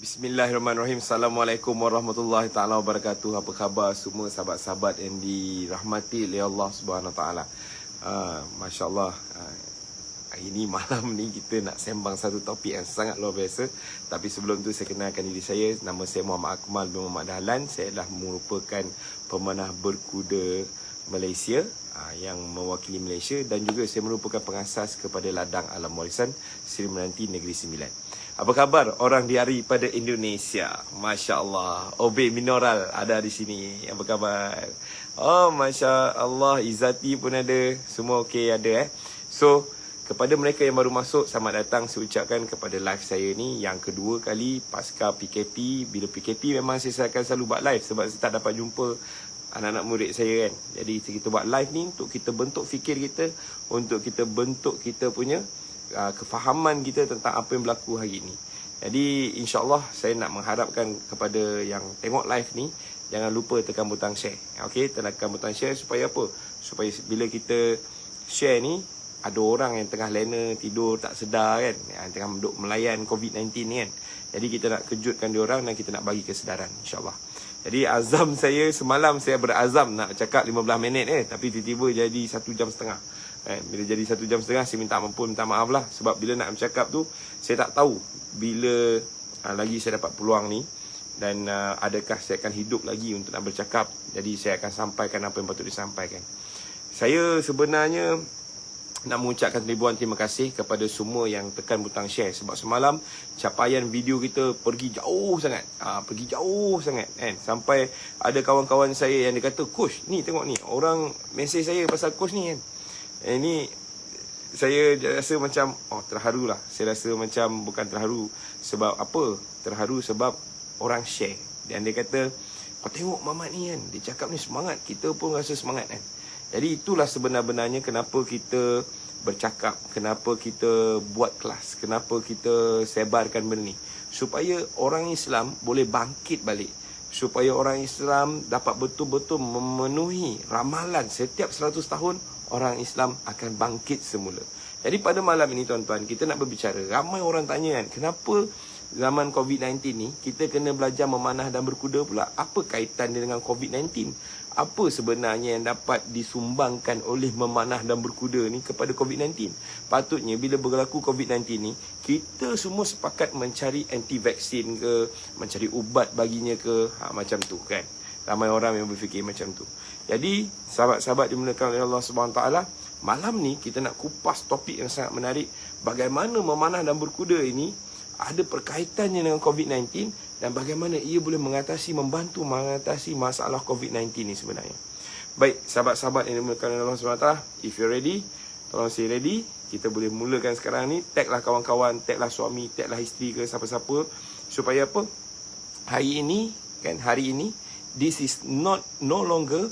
Bismillahirrahmanirrahim. Assalamualaikum warahmatullahi taala wabarakatuh. Apa khabar semua sahabat-sahabat yang dirahmati oleh Allah Subhanahu Wa Taala. Masya-Allah. Hari ni malam ni kita nak sembang satu topik yang sangat luar biasa. Tapi sebelum tu saya kenalkan diri saya. Nama saya Muhammad Akmal bin Muhammad Dahlan. Saya adalah merupakan pemanah berkuda Malaysia yang mewakili Malaysia, dan juga saya merupakan pengasas kepada ladang alam warisan Seri Menanti Negeri Sembilan. Apa khabar orang daripada Indonesia? Masya Allah. Obey Minoral ada di sini. Apa khabar? Oh, Masya Allah. Izzati pun ada. Semua okey ada So, kepada mereka yang baru masuk, selamat datang. Saya ucapkan kepada live saya ni yang kedua kali pasca PKP. Bila PKP memang saya akan selalu buat live sebab saya tak dapat jumpa anak-anak murid saya kan. Jadi kita buat live ni untuk kita bentuk fikir kita, untuk kita bentuk kita punya kefahaman kita tentang apa yang berlaku hari ini. Jadi insya-Allah saya nak mengharapkan kepada yang tengok live ni, jangan lupa tekan butang share. Okey, tekan butang share supaya apa? Supaya bila kita share ni, ada orang yang tengah lena tidur tak sedar kan, yang tengah duduk melayan COVID-19 ni kan. Jadi kita nak kejutkan dia orang dan kita nak bagi kesedaran insya-Allah. Jadi azam saya semalam, saya berazam nak cakap 15 minit tapi tiba-tiba jadi 1 jam setengah. Bila jadi 1 jam setengah, saya minta maaf lah. Sebab bila nak bercakap tu, saya tak tahu bila lagi saya dapat peluang ni. Dan adakah saya akan hidup lagi untuk nak bercakap. Jadi saya akan sampaikan apa yang patut disampaikan. Saya sebenarnya nak mengucapkan ribuan terima kasih kepada semua yang tekan butang share. Sebab semalam capaian video kita pergi jauh sangat. Pergi jauh sangat kan. Sampai ada kawan-kawan saya yang dia kata, "Coach, ni tengok ni, orang mesej saya pasal coach ni kan." Ini saya rasa macam terharu lah. Saya rasa macam bukan terharu sebab apa? Terharu sebab orang share. Dan dia kata, "Kau tengok Mamat ni kan, dia cakap ni semangat, kita pun rasa semangat kan." Jadi itulah sebenar-benarnya kenapa kita bercakap, kenapa kita buat kelas, kenapa kita sebarkan benda ni, supaya orang Islam boleh bangkit balik, supaya orang Islam dapat betul-betul memenuhi ramalan setiap 100 tahun orang Islam akan bangkit semula. Jadi pada malam ini tuan-tuan, kita nak berbicara. Ramai orang tanya kan, kenapa zaman COVID-19 ni kita kena belajar memanah dan berkuda pula? Apa kaitan dia dengan COVID-19? Apa sebenarnya yang dapat disumbangkan oleh memanah dan berkuda ni kepada COVID-19? Patutnya bila berlaku COVID-19 ni, kita semua sepakat mencari anti-vaksin ke, mencari ubat baginya ke, macam tu kan. Ramai orang yang berfikir macam tu. Jadi, sahabat-sahabat dimuliakan oleh Allah Subhanahu Wa Taala, malam ni kita nak kupas topik yang sangat menarik. Bagaimana memanah dan berkuda ini ada perkaitannya dengan COVID-19 dan bagaimana ia boleh membantu mengatasi masalah COVID-19 ni sebenarnya. Baik, sahabat-sahabat yang dimuliakan oleh Allah Subhanahu Wa Taala, if you ready, tolong say ready. Kita boleh mulakan sekarang ni. Taglah kawan-kawan, taglah suami, taglah isteri ke siapa-siapa, supaya apa? Hari ini, this is no longer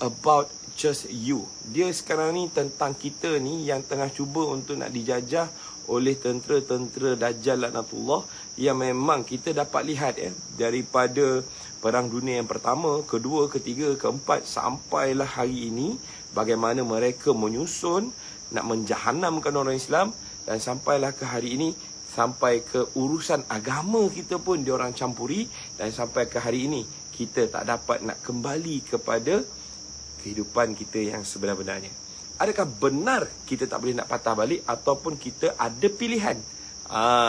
about just you. Dia sekarang ni tentang kita ni yang tengah cuba untuk nak dijajah oleh tentera-tentera Dajjal laknatullah, yang memang kita dapat lihat daripada Perang Dunia yang pertama, kedua, ketiga, keempat sampailah hari ini, bagaimana mereka menyusun nak menjahanamkan orang Islam, dan sampailah ke hari ini, sampai ke urusan agama kita pun diorang campuri, dan sampai ke hari ini kita tak dapat nak kembali kepada kehidupan kita yang sebenar-benarnya. Adakah benar kita tak boleh nak patah balik ataupun kita ada pilihan?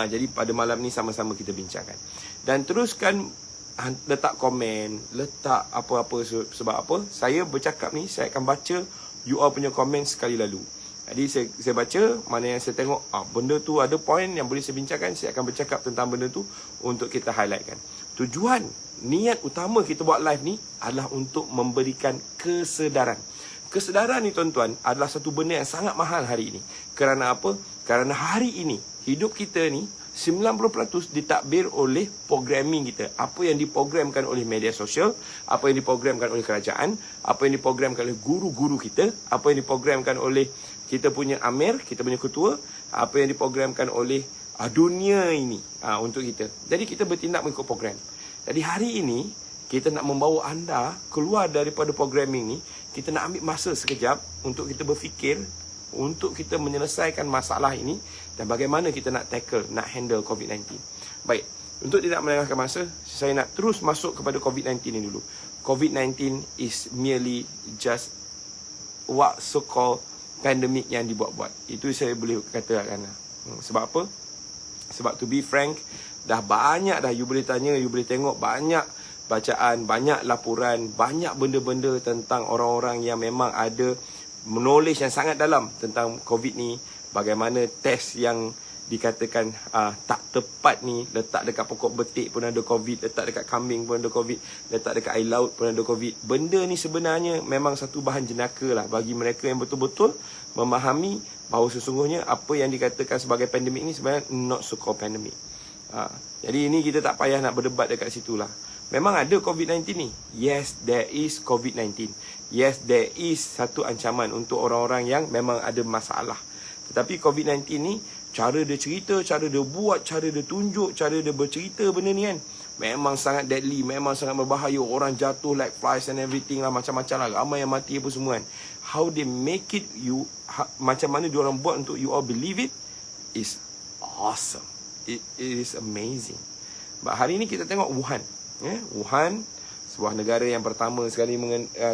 Jadi pada malam ni sama-sama kita bincangkan. Dan teruskan letak komen, letak apa-apa sebab apa? Saya bercakap ni, saya akan baca you all punya komen sekali lalu. Jadi saya baca, mana yang saya tengok benda tu ada point yang boleh saya bincangkan, saya akan bercakap tentang benda tu untuk kita highlightkan. Tujuan, niat utama kita buat live ni adalah untuk memberikan kesedaran. Kesedaran ni tuan-tuan adalah satu benda yang sangat mahal hari ini. Kerana apa? Kerana hari ini hidup kita ni 90% ditakbir oleh programming kita. Apa yang diprogramkan oleh media sosial, apa yang diprogramkan oleh kerajaan, apa yang diprogramkan oleh guru-guru kita, apa yang diprogramkan oleh kita punya amir, kita punya ketua, apa yang diprogramkan oleh dunia ini untuk kita. Jadi kita bertindak mengikut program. Jadi hari ini kita nak membawa anda keluar daripada programming ni. Kita nak ambil masa sekejap untuk kita berfikir, untuk kita menyelesaikan masalah ini dan bagaimana kita nak tackle, nak handle COVID-19. Baik, Untuk tidak melengahkan masa, saya nak terus masuk kepada COVID-19 ni dulu. COVID-19 is merely just what so-called pandemic yang dibuat-buat. Itu saya boleh katakan. Sebab apa? Sebab to be frank, dah banyak dah you boleh tanya, you boleh tengok banyak bacaan, banyak laporan, banyak benda-benda tentang orang-orang yang memang ada knowledge yang sangat dalam tentang COVID ni. Bagaimana test yang dikatakan tak tepat ni, letak dekat pokok betik pun ada COVID, letak dekat kambing pun ada COVID, letak dekat air laut pun ada COVID. Benda ni sebenarnya memang satu bahan jenaka lah bagi mereka yang betul-betul memahami bahawa sesungguhnya apa yang dikatakan sebagai pandemik ni sebenarnya not so called pandemic. Jadi ini kita tak payah nak berdebat dekat situ lah. Memang ada COVID-19 ni. Yes, there is COVID-19. Yes, there is satu ancaman untuk orang-orang yang memang ada masalah. Tetapi COVID-19 ni, cara dia cerita, cara dia buat, cara dia tunjuk, cara dia bercerita benda ni kan, memang sangat deadly, memang sangat berbahaya. Orang jatuh like flies and everything lah, macam-macam lah, ramai yang mati apa semua kan. How they make it, macam mana diorang buat untuk you all believe it, is awesome. It is amazing. Hari ni kita tengok Wuhan. Wuhan, sebuah negara yang pertama sekali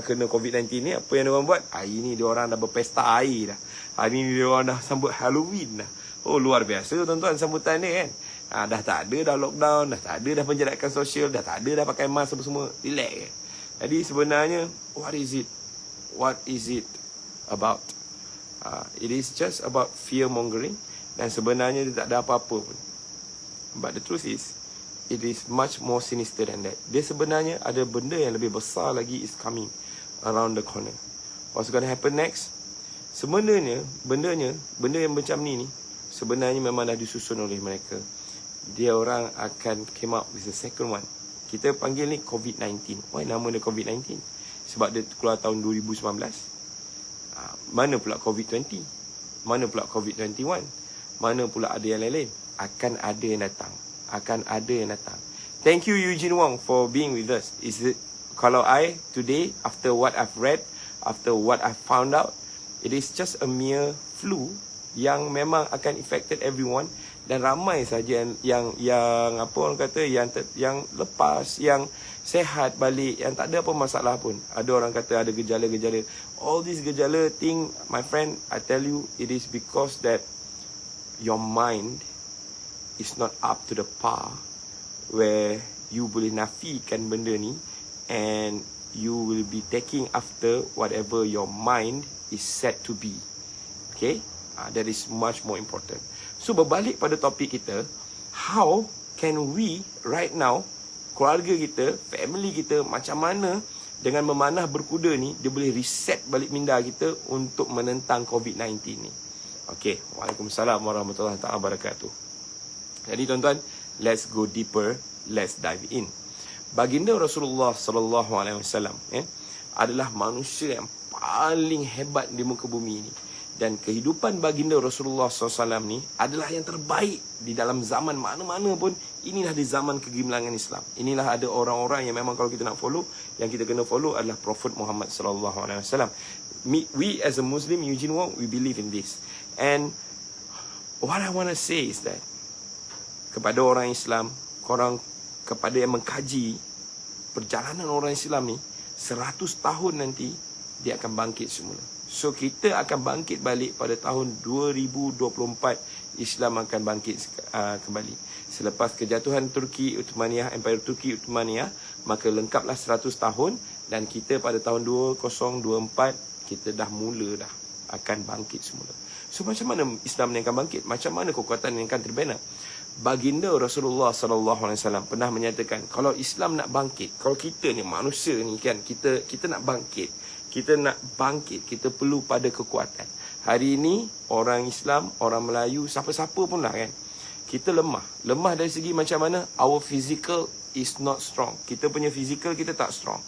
kena COVID-19 ni. Apa yang diorang buat? Hari ni diorang dah berpesta air dah. Hari ni diorang dah sambut Halloween dah. Oh, luar biasa tuan-tuan sambutan ni kan. Dah tak ada dah lockdown, dah tak ada dah penjarakan sosial, dah tak ada dah pakai mask apa semua. Relax kan. Jadi sebenarnya, what is it? What is it about? It is just about fear mongering. Dan sebenarnya dia tak ada apa-apa pun. But the truth is, it is much more sinister than that. Dia sebenarnya ada benda yang lebih besar lagi is coming around the corner. What's going to happen next? Sebenarnya, benda yang macam ni sebenarnya memang dah disusun oleh mereka. Dia orang akan came up with the second one. Kita panggil ni COVID-19. Why nama dia COVID-19? Sebab dia keluar tahun 2019. Mana pula COVID-20? Mana pula COVID-21? Mana pula ada yang lain-lain? Akan ada yang datang. Akan ada yang datang. Thank you Eugene Wong for being with us. Kalau I today, after what I've read, after what I've found out, it is just a mere flu yang memang akan affected everyone, dan ramai saja yang apa orang kata yang lepas, yang sehat balik, yang tak ada apa masalah pun. Ada orang kata ada gejala-gejala. All these gejala thing, my friend, I tell you, it is because that your mind is not up to the par where you boleh nafikan benda ni, and you will be taking after whatever your mind is set to be. Okay? That is much more important. So berbalik pada topik kita, how can we right now, keluarga kita, family kita, macam mana dengan memanah berkuda ni, dia boleh reset balik minda kita untuk menentang COVID-19 ni. Okay, Waalaikumsalam warahmatullahi wabarakatuh. Jadi tuan-tuan, let's go deeper, let's dive in. Baginda Rasulullah sallallahu alaihi wasallam adalah manusia yang paling hebat di muka bumi ini. Dan kehidupan baginda Rasulullah SAW ni adalah yang terbaik di dalam zaman mana-mana pun. Inilah di zaman kegemilangan Islam. Inilah ada orang-orang yang memang kalau kita nak follow, yang kita kena follow adalah Prophet Muhammad SAW. We as a Muslim, Eugene Wong, we believe in this. And what I want to say is that kepada orang Islam, kepada yang mengkaji perjalanan orang Islam ni, 100 tahun nanti dia akan bangkit semula. So kita akan bangkit balik pada tahun 2024. Islam akan bangkit kembali. Selepas kejatuhan Turki Uthmaniyah, Empire Turki Uthmaniyah, maka lengkaplah 100 tahun. Dan kita pada tahun 2024, kita dah mula dah akan bangkit semula. So macam mana Islam ni akan bangkit? Macam mana kekuatan ni akan terbina? Baginda Rasulullah SAW pernah menyatakan, kalau Islam nak bangkit, kalau kita ni manusia ni kan, kita nak bangkit, kita perlu pada kekuatan. Hari ini orang Islam, orang Melayu, siapa-siapa pun lah kan, kita lemah. Lemah dari segi macam mana? Our physical is not strong. Kita punya physical kita tak strong.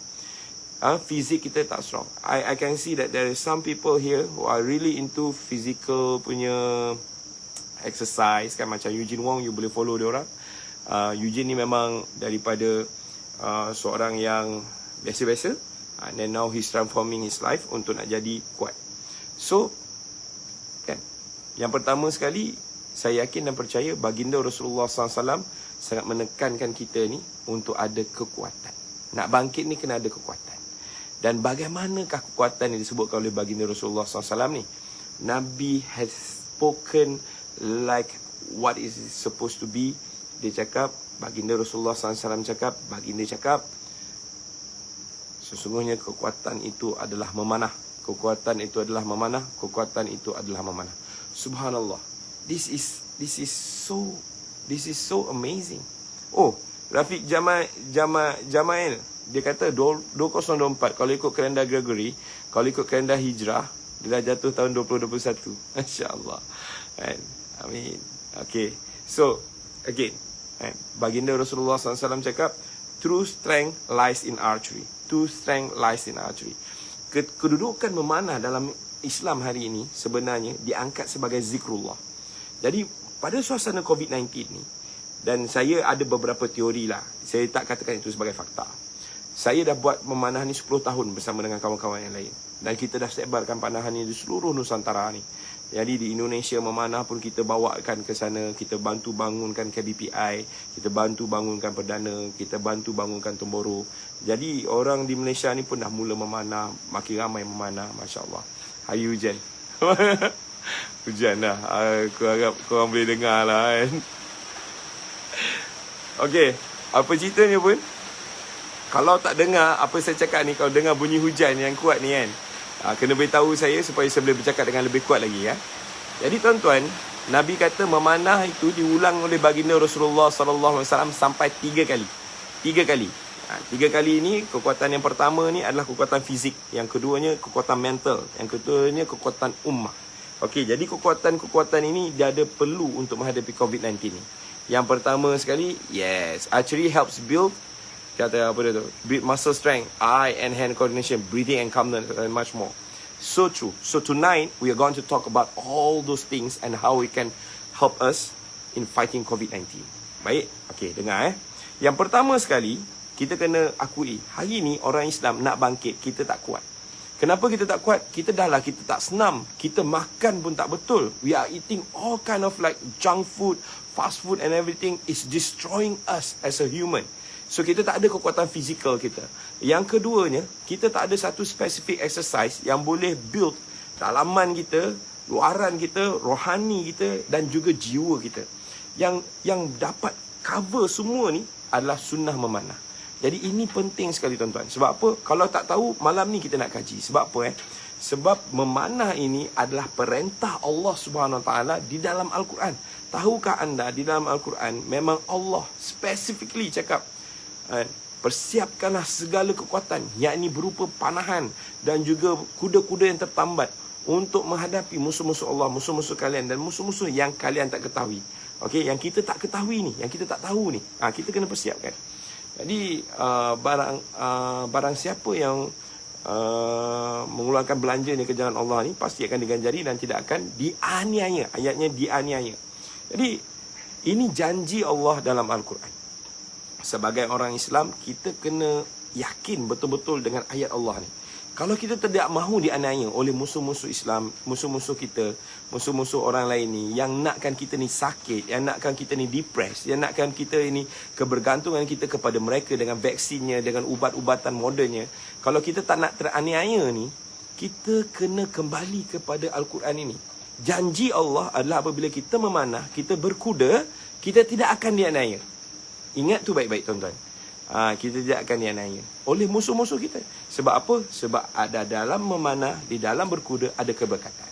Fizik kita tak strong. I can see that there is some people here who are really into physical punya exercise kan, macam Eugene Wong, you boleh follow dia orang. Eugene ni memang daripada seorang yang biasa-biasa, and then now he's transforming his life untuk nak jadi kuat. So kan, yang pertama sekali, saya yakin dan percaya baginda Rasulullah SAW sangat menekankan kita ni untuk ada kekuatan. Nak bangkit ni kena ada kekuatan. Dan bagaimanakah kekuatan yang disebutkan oleh baginda Rasulullah SAW ni? Nabi has spoken like what is it supposed to be. Dia cakap, baginda Rasulullah SAW cakap, baginda cakap, sesungguhnya kekuatan itu adalah memanah. Kekuatan itu adalah memanah. Kekuatan itu adalah memanah. Subhanallah. This is so amazing. Oh, Rafiq Jamail dia kata 2024 kalau ikut kalender Gregory, kalau ikut kalender Hijrah, dia dah jatuh tahun 2021. Masya-Allah. I mean, okay. So, again, baginda Rasulullah SAW cakap, true strength lies in archery. True strength lies in archery. Kedudukan memanah dalam Islam hari ini sebenarnya diangkat sebagai zikrullah. Jadi pada suasana COVID-19 ni, dan saya ada beberapa teori lah, saya tak katakan itu sebagai fakta. Saya dah buat memanah ni 10 tahun bersama dengan kawan-kawan yang lain, dan kita dah sebarkan panahan ni di seluruh Nusantara ni. Jadi di Indonesia memanah pun kita bawakan ke sana. Kita bantu bangunkan KBPI, kita bantu bangunkan Perdana, kita bantu bangunkan Tomboro. Jadi orang di Malaysia ni pun dah mula memanah, makin ramai memanah. Masya Allah. Hari hujan. Hujan dah. Aku harap korang boleh dengar lah kan. Okey, apa ceritanya pun, kalau tak dengar apa saya cakap ni, kalau dengar bunyi hujan yang kuat ni kan, kena beritahu saya supaya saya boleh bercakap dengan lebih kuat lagi ya. Jadi tuan-tuan, Nabi kata memanah itu diulang oleh baginda Rasulullah SAW sampai 3 kali. 3 kali. 3 kali ini, kekuatan yang pertama ni adalah kekuatan fizik, yang keduanya kekuatan mental, yang keduanya kekuatan ummah. Okey, jadi kekuatan-kekuatan ini dia ada perlu untuk menghadapi COVID-19 ni. Yang pertama sekali, yes, archery helps build, kata apa dia tu, build muscle strength, eye and hand coordination, breathing and calmness, and much more. So true. So tonight we are going to talk about all those things and how we can help us in fighting COVID-19. Baik, okey, dengar Yang pertama sekali, kita kena akui, hari ni orang Islam nak bangkit, kita tak kuat. Kenapa kita tak kuat? Kita tak senam. Kita makan pun tak betul. We are eating all kind of like junk food, fast food and everything is destroying us as a human. So kita tak ada kekuatan fizikal kita. Yang keduanya, kita tak ada satu specific exercise yang boleh build dalaman kita, luaran kita, rohani kita dan juga jiwa kita. Yang dapat cover semua ni adalah sunnah memanah. Jadi ini penting sekali tuan-tuan. Sebab apa? Kalau tak tahu, malam ni kita nak kaji. Sebab apa Sebab memanah ini adalah perintah Allah Subhanahu Wa Taala di dalam Al-Quran. Tahukah anda di dalam Al-Quran memang Allah specifically cakap, persiapkanlah segala kekuatan, yakni berupa panahan dan juga kuda-kuda yang tertambat untuk menghadapi musuh-musuh Allah, musuh-musuh kalian dan musuh-musuh yang kalian tak ketahui. Okey, yang kita tak ketahui ni, yang kita tak tahu ni, kita kena persiapkan. Jadi barang siapa yang mengeluarkan belanjanya ke jalan Allah ni pasti akan diganjari dan tidak akan dianiaya. Ayatnya dianiaya. Jadi ini janji Allah dalam Al-Quran. Sebagai orang Islam, kita kena yakin betul-betul dengan ayat Allah ni. Kalau kita tidak mahu dianiaya oleh musuh-musuh Islam, musuh-musuh kita, musuh-musuh orang lain ni, yang nakkan kita ni sakit, yang nakkan kita ni depressed, yang nakkan kita ini kebergantungan kita kepada mereka dengan vaksinnya, dengan ubat-ubatan modernnya. Kalau kita tak nak teraniaya ni, kita kena kembali kepada Al-Quran ini. Janji Allah adalah apabila kita memanah, kita berkuda, kita tidak akan dianiaya. Ingat tu baik-baik tuan-tuan. Kita tidak akan dianiaya oleh musuh-musuh kita. Sebab apa? Sebab ada dalam memanah, di dalam berkuda ada keberkatan.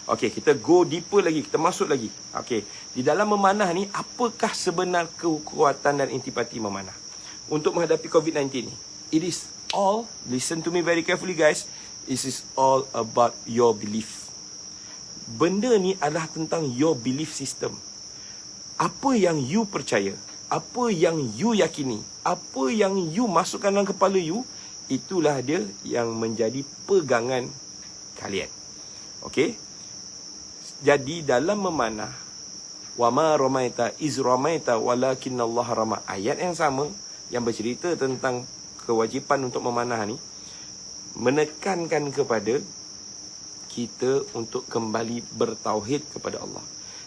Okey, kita go deeper lagi, kita masuk lagi. Okey, di dalam memanah ni, apakah sebenar kekuatan dan intipati memanah untuk menghadapi COVID-19 ni? It is all, listen to me very carefully guys, it is all about your belief. Benda ni adalah tentang your belief system. Apa yang you percaya, apa yang you yakini, apa yang you masukkan dalam kepala you, itulah dia yang menjadi pegangan kalian. Okey? Jadi dalam memanah, wama ramaita iz ramaita walakinnallaha rama. Ayat yang sama yang bercerita tentang kewajipan untuk memanah ni menekankan kepada kita untuk kembali bertauhid kepada Allah.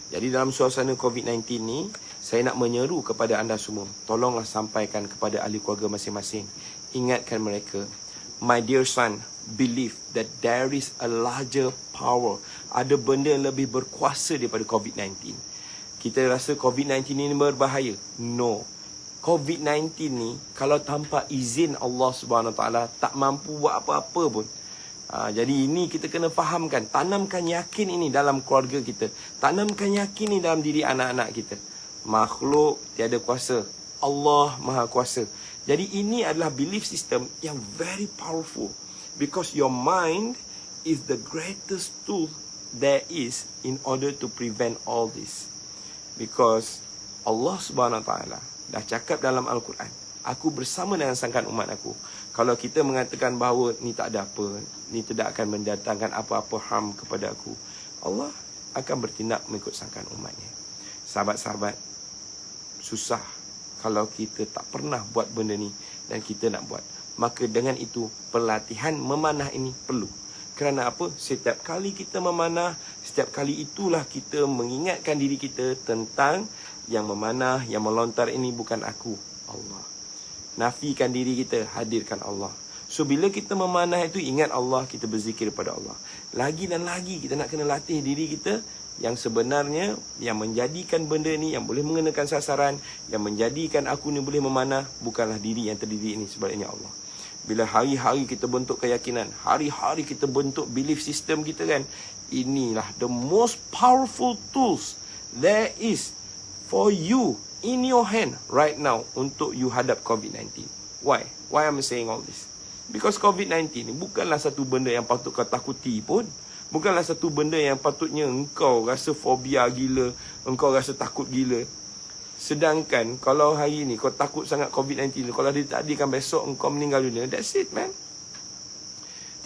Jadi dalam suasana COVID-19 ni, Saya nak menyeru kepada anda semua, tolonglah sampaikan kepada ahli keluarga masing-masing. Ingatkan mereka, my dear son, believe that there is a larger power. Ada benda yang lebih berkuasa daripada COVID-19. Kita rasa COVID-19 ini berbahaya. No. COVID-19 ni, kalau tanpa izin Allah SWT, tak mampu buat apa-apa pun. Jadi ini kita kena fahamkan. Tanamkan yakin ini dalam keluarga kita. Tanamkan yakin ini dalam diri anak-anak kita. Makhluk tiada kuasa, Allah Maha Kuasa. Jadi ini adalah belief system yang very powerful, because your mind is the greatest tool there is in order to prevent all this. Because Allah Subhanahu Wa Taala dah cakap dalam Al-Quran, aku bersama dengan sangkan umat aku. Kalau kita mengatakan bahawa ni tak ada apa, ni tidak akan mendatangkan apa-apa harm kepada aku, Allah akan bertindak mengikut sangkan umatnya. Sahabat-sahabat, susah kalau kita tak pernah buat benda ni dan kita nak buat. Maka dengan itu, pelatihan memanah ini perlu. Kerana apa? Setiap kali kita memanah, setiap kali itulah kita mengingatkan diri kita tentang yang memanah, yang melontar ini bukan aku, Allah. Nafikan diri kita, hadirkan Allah. So bila kita memanah itu, ingat Allah, kita berzikir pada Allah. Lagi dan lagi kita nak kena latih diri kita. Yang sebenarnya, yang menjadikan benda ni, yang boleh mengenakan sasaran, yang menjadikan aku ni boleh memanah, bukanlah diri yang terdiri ini, sebaliknya Allah. Bila hari-hari kita bentuk keyakinan, hari-hari kita bentuk belief system kita kan, inilah the most powerful tools there is for you in your hand right now untuk you hadap COVID-19. Why? Why am I saying all this? Because COVID-19 ni bukanlah satu benda yang patut kau takuti pun. Bukanlah satu benda yang patutnya engkau rasa fobia gila, engkau rasa takut gila. Sedangkan kalau hari ni kau takut sangat COVID-19, kalau ditakdirkan besok engkau meninggal dunia, that's it, man.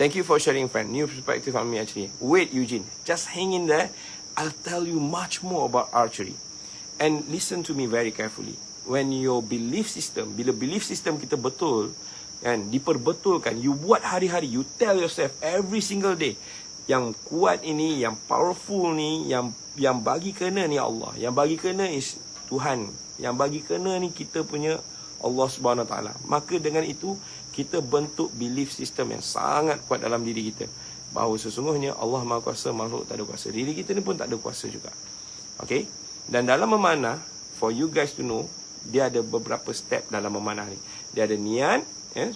Thank you for sharing, friend. New perspective on me actually. Wait, Eugene, just hang in there. I'll tell you much more about archery. And listen to me very carefully. When your belief system, bila belief system kita betul, kan, diperbetulkan, you buat hari-hari, you tell yourself every single day, yang kuat ini, yang powerful ni, yang bagi kena ni Allah, yang bagi kena is Tuhan, yang bagi kena ni kita punya Allah Subhanahu Wa Taala. Maka dengan itu kita bentuk belief system yang sangat kuat dalam diri kita, bahawa sesungguhnya Allah Maha Kuasa, makhluk tak ada kuasa. Diri kita ni pun tak ada kuasa juga. Okay? Dan dalam memanah, for you guys to know, dia ada beberapa step dalam memanah ni. Dia ada niat.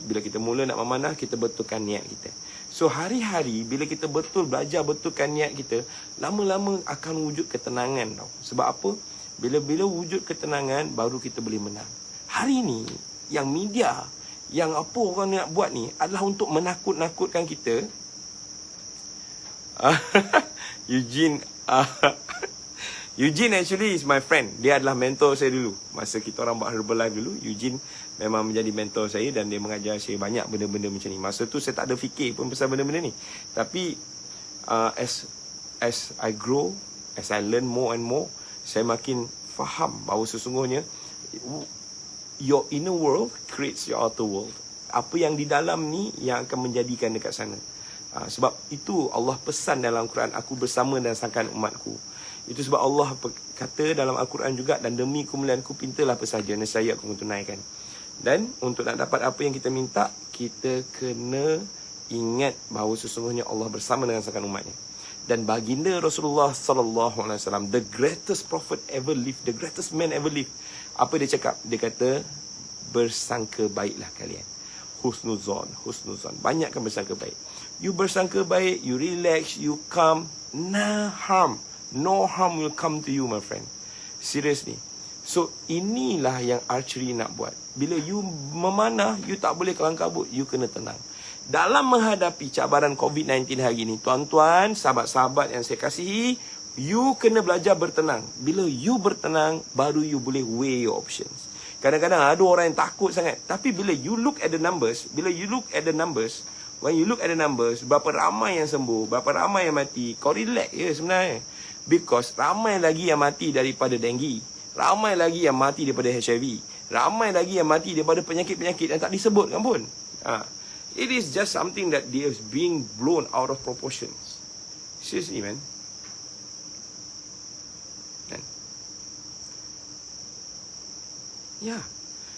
Bila kita mula nak memanah, kita betulkan niat kita. So hari-hari bila kita betul belajar betulkan niat kita, lama-lama akan wujud ketenangan tau. Sebab apa? Bila wujud ketenangan, baru kita boleh menang. Hari ni yang media, yang apa orang nak buat ni adalah untuk menakut-nakutkan kita. Eugene Eugene actually is my friend. Dia adalah mentor saya dulu. Masa kita orang buat Herbalife dulu, Eugene memang menjadi mentor saya dan dia mengajar saya banyak benda-benda macam ni. Masa tu saya tak ada fikir pun pasal benda-benda ni. Tapi as I grow, as I learn more and more, saya makin faham bahawa sesungguhnya your inner world creates your outer world. Apa yang di dalam ni yang akan menjadikan dekat sana. Sebab itu Allah pesan dalam Quran, aku bersama dan sangkan umatku. Itu sebab Allah kata dalam Al-Quran juga, dan demi kemuliaanku pintalah apa sahaja nescaya aku akan tunaikan. Dan untuk nak dapat apa yang kita minta, kita kena ingat bahawa sesungguhnya Allah bersama dengan sangkan umatnya. Dan baginda Rasulullah sallallahu alaihi wasallam, the greatest prophet ever lived, the greatest man ever lived, apa dia cakap? Dia kata, bersangka baiklah kalian. Husnuzon. Banyakkan bersangka baik. You bersangka baik, you relax, you calm, no harm will come to you, my friend. Seriously. So inilah yang archery nak buat. Bila you memanah, you tak boleh kelang kabut, you kena tenang. Dalam menghadapi cabaran COVID-19 hari ini, tuan-tuan, sahabat-sahabat yang saya kasihi, you kena belajar bertenang. Bila you bertenang, baru you boleh weigh your options. Kadang-kadang ada orang yang takut sangat. Tapi bila you look at the numbers, when you look at the numbers, berapa ramai yang sembuh, berapa ramai yang mati, kau relax je sebenarnya. Because ramai lagi yang mati daripada dengue, ramai lagi yang mati daripada HIV, ramai lagi yang mati daripada penyakit-penyakit yang tak disebutkan pun. It is just something that is being blown out of proportions. Seriously, man. Ya.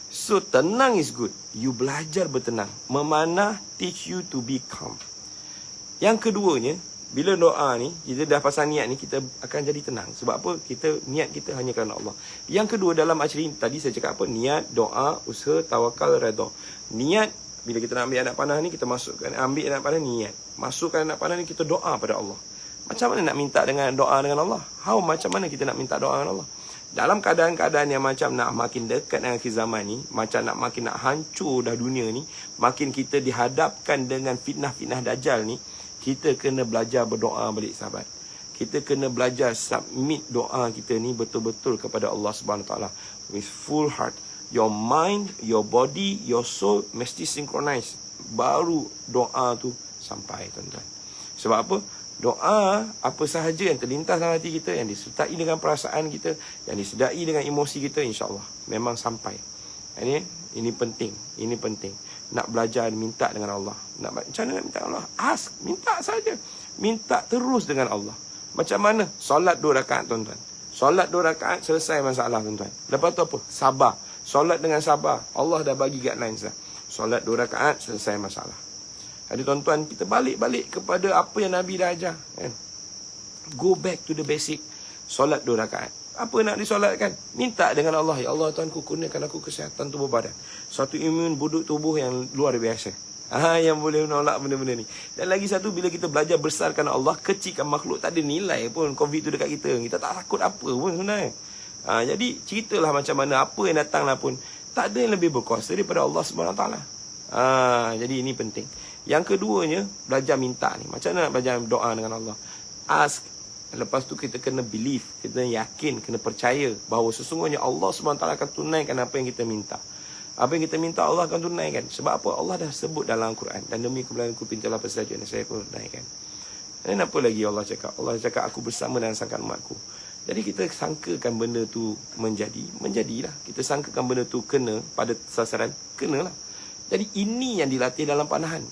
So tenang is good. You belajar bertenang. Memanah teach you to be calm. Yang keduanya, bila doa ni, kita dah pasal niat ni, kita akan jadi tenang. Sebab apa? Niat kita hanya kerana Allah. Yang kedua dalam acara ni, tadi saya cakap apa? Niat, doa, usaha, tawakal, redha. Niat, bila kita nak ambil anak panah ni, kita masukkan, ambil anak panah ni, niat. Masukkan anak panah ni, kita doa pada Allah. Macam mana nak minta dengan doa dengan Allah? Macam mana kita nak minta doa dengan Allah? Dalam keadaan-keadaan yang macam nak makin dekat dengan akhir zaman ni, macam makin nak hancur dah dunia ni, makin kita dihadapkan dengan fitnah-fitnah Dajjal ni, kita kena belajar berdoa balik, sahabat. Kita kena belajar submit doa kita ni betul-betul kepada Allah Subhanahu Wa Taala with full heart. Your mind, your body, your soul mesti synchronize. Baru doa tu sampai, tuan-tuan. Sebab apa? Doa apa sahaja yang terlintas dalam hati kita, yang disertai dengan perasaan kita, yang disedai dengan emosi kita, insya-Allah memang sampai. Ini penting, ini penting. Nak belajar minta dengan Allah. Macam mana nak minta Allah? Ask, minta saja. Minta terus dengan Allah. Macam mana? Solat 2 rakaat, tuan-tuan. Solat 2 rakaat selesai masalah, tuan-tuan. Lepas tu apa? Sabar. Solat dengan sabar. Allah dah bagi guidelines dah. Solat 2 rakaat selesai masalah. Jadi tuan-tuan, kita balik-balik kepada apa yang Nabi dah ajar, kan? Go back to the basic. Solat 2 rakaat. Apa nak disolatkan? Minta dengan Allah. Ya Allah, Tuanku, kurniakan aku kesihatan tubuh badan. Satu imun buduk tubuh yang luar biasa. Yang boleh menolak benda-benda ni. Dan lagi satu, bila kita belajar besarkan Allah, kecilkan makhluk, tak ada nilai pun COVID tu dekat kita. Kita tak takut apa pun sebenarnya. Jadi ceritalah macam mana, apa yang datanglah pun, tak ada yang lebih berkuasa daripada Allah SWT. Jadi ini penting. Yang keduanya, belajar minta ni. Macam mana nak belajar doa dengan Allah? Ask. Lepas tu kita kena believe, kita yakin, kena percaya bahawa sesungguhnya Allah SWT akan tunaikan apa yang kita minta. Apa yang kita minta Allah akan tunaikan. Sebab apa? Allah dah sebut dalam Al-Quran. Dan demi kemuliaan-Ku pintalah apa sahaja yang saya pun tunaikan. Dan apa lagi Allah cakap? Allah cakap, aku bersama dan sangkan umatku. Jadi kita sangkakan benda tu menjadilah. Kita sangkakan benda tu kena pada sasaran, kenalah. Jadi ini yang dilatih dalam panahan.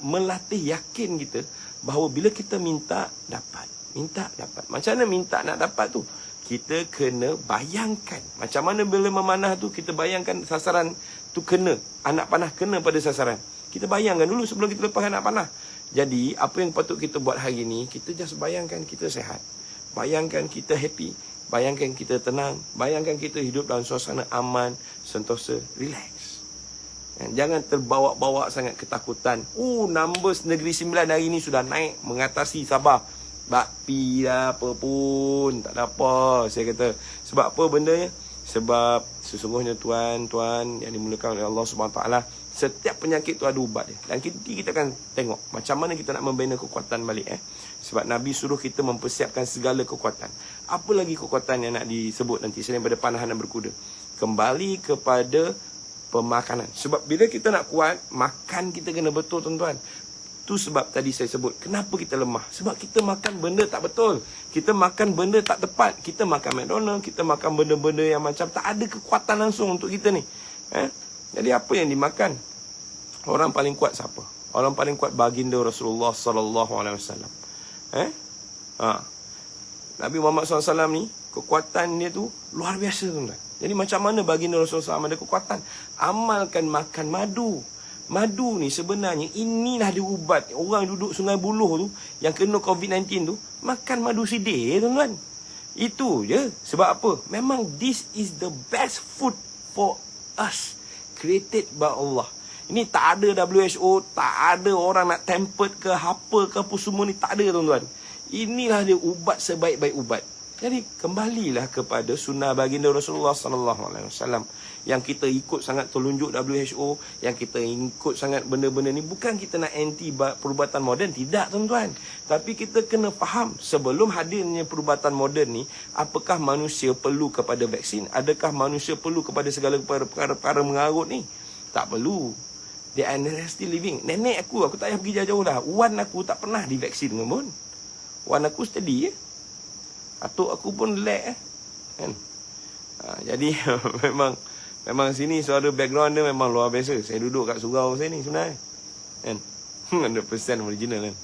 Melatih yakin kita bahawa bila kita minta, dapat. Minta, dapat. Macam mana minta nak dapat tu? Kita kena bayangkan. Macam mana bila memanah tu, kita bayangkan sasaran tu kena. Anak panah kena pada sasaran. Kita bayangkan dulu sebelum kita lepas anak panah. Jadi, apa yang patut kita buat hari ni, kita just bayangkan kita sehat. Bayangkan kita happy. Bayangkan kita tenang. Bayangkan kita hidup dalam suasana aman, sentosa, relax. Jangan terbawa-bawa sangat ketakutan. Numbers Negeri Sembilan hari ni sudah naik, mengatasi Sabah. Bakpi dah apa pun, tak ada apa. Saya kata, sebab apa bendanya? Sebab sesungguhnya tuan yang dimulakan oleh Allah SWT, setiap penyakit tu ada ubat dia. Dan kita akan tengok macam mana kita nak membina kekuatan balik. Sebab Nabi suruh kita mempersiapkan segala kekuatan. Apa lagi kekuatan yang nak disebut nanti selain daripada panahan dan berkuda? Kembali kepada pemakanan. Sebab bila kita nak kuat, makan kita kena betul, tuan-tuan. Tu sebab tadi saya sebut, kenapa kita lemah? Sebab kita makan benda tak betul. Kita makan benda tak tepat. Kita makan McDonald, kita makan benda-benda yang macam tak ada kekuatan langsung untuk kita ni. Jadi apa yang dimakan? Orang paling kuat siapa? Orang paling kuat baginda Rasulullah SAW. Nabi Muhammad SAW ni, kekuatan dia tu luar biasa, tuan-tuan. Jadi macam mana baginda Rasulullah SAW ada kekuatan? Amalkan makan madu. Madu ni sebenarnya inilah dia ubat. Orang duduk Sungai Buloh tu, yang kena COVID-19 tu, makan madu sidih, tuan-tuan. Itu je. Sebab apa? Memang this is the best food for us, created by Allah. Ini tak ada WHO, tak ada orang nak tempered ke apa ke apa semua ni, tak ada, tuan-tuan. Inilah dia ubat sebaik-baik ubat. Jadi kembalilah kepada sunnah baginda Rasulullah SAW. Yang kita ikut sangat telunjuk WHO, yang kita ikut sangat benda-benda ni, bukan kita nak anti perubatan moden, tidak, tuan-tuan. Tapi kita kena faham sebelum hadirnya perubatan moden ni, apakah manusia perlu kepada vaksin? Adakah manusia perlu kepada segala perkara-perkara mengarut ni? Tak perlu. They are still living. Nenek aku tak payah pergi jauh-jauh dah. Wan aku tak pernah divaksin pun. Wan aku steady atuk aku pun lag kan. Jadi memang sini suara background dia memang luar biasa. Saya duduk kat surau saya ni sebenarnya kan. 100% original kan.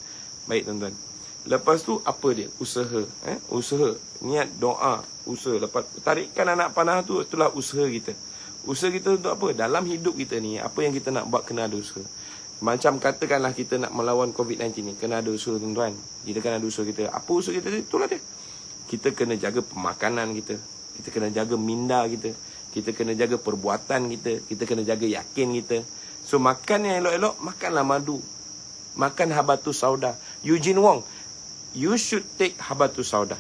Baik, tuan-tuan. Lepas tu apa dia? Usaha. Usaha. Niat, doa, usaha. Lepas tarikan anak panah tu, itulah usaha kita. Usaha kita untuk apa? Dalam hidup kita ni, apa yang kita nak buat kena ada usaha. Macam katakanlah kita nak melawan COVID-19 ni, kena ada usaha tuan-tuan. Kita kena ada usaha kita. Apa usaha kita? Itulah dia. Kita kena jaga pemakanan kita. Kita kena jaga minda kita. Kita kena jaga perbuatan kita. Kita kena jaga yakin kita. So makan yang elok-elok, makanlah madu. Makan habatus sauda. Eugene Wong, you should take habatus sauda.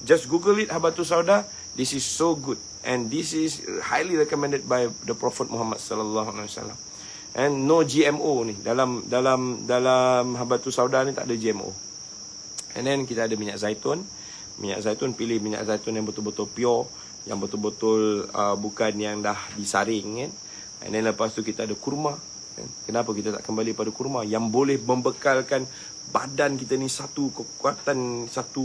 Just Google it, habatus sauda. This is so good. And this is highly recommended by the Prophet Muhammad sallallahu alaihi wasallam. And no GMO ni. Dalam habatus sauda ni tak ada GMO. And then kita ada minyak zaitun. Minyak zaitun, pilih minyak zaitun yang betul-betul pure, yang betul-betul bukan yang dah disaring kan. And then lepas tu kita ada kurma. Kenapa kita tak kembali pada kurma yang boleh membekalkan badan kita ni satu kekuatan, satu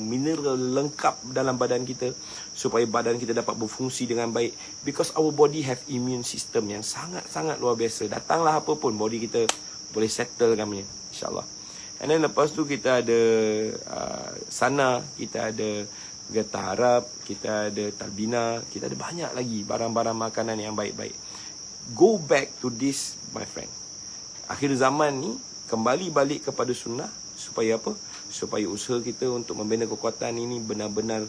mineral lengkap dalam badan kita supaya badan kita dapat berfungsi dengan baik. Because our body have immune system yang sangat-sangat luar biasa. Datanglah apa pun, body kita boleh settle kan punya, insyaAllah. And then lepas tu kita ada sana, kita ada getah Arab, kita ada talbina, kita ada banyak lagi barang-barang makanan yang baik-baik. Go back to this, my friend. Akhir zaman ni, kembali balik kepada sunnah. Supaya apa? Supaya usaha kita untuk membina kekuatan ini benar-benar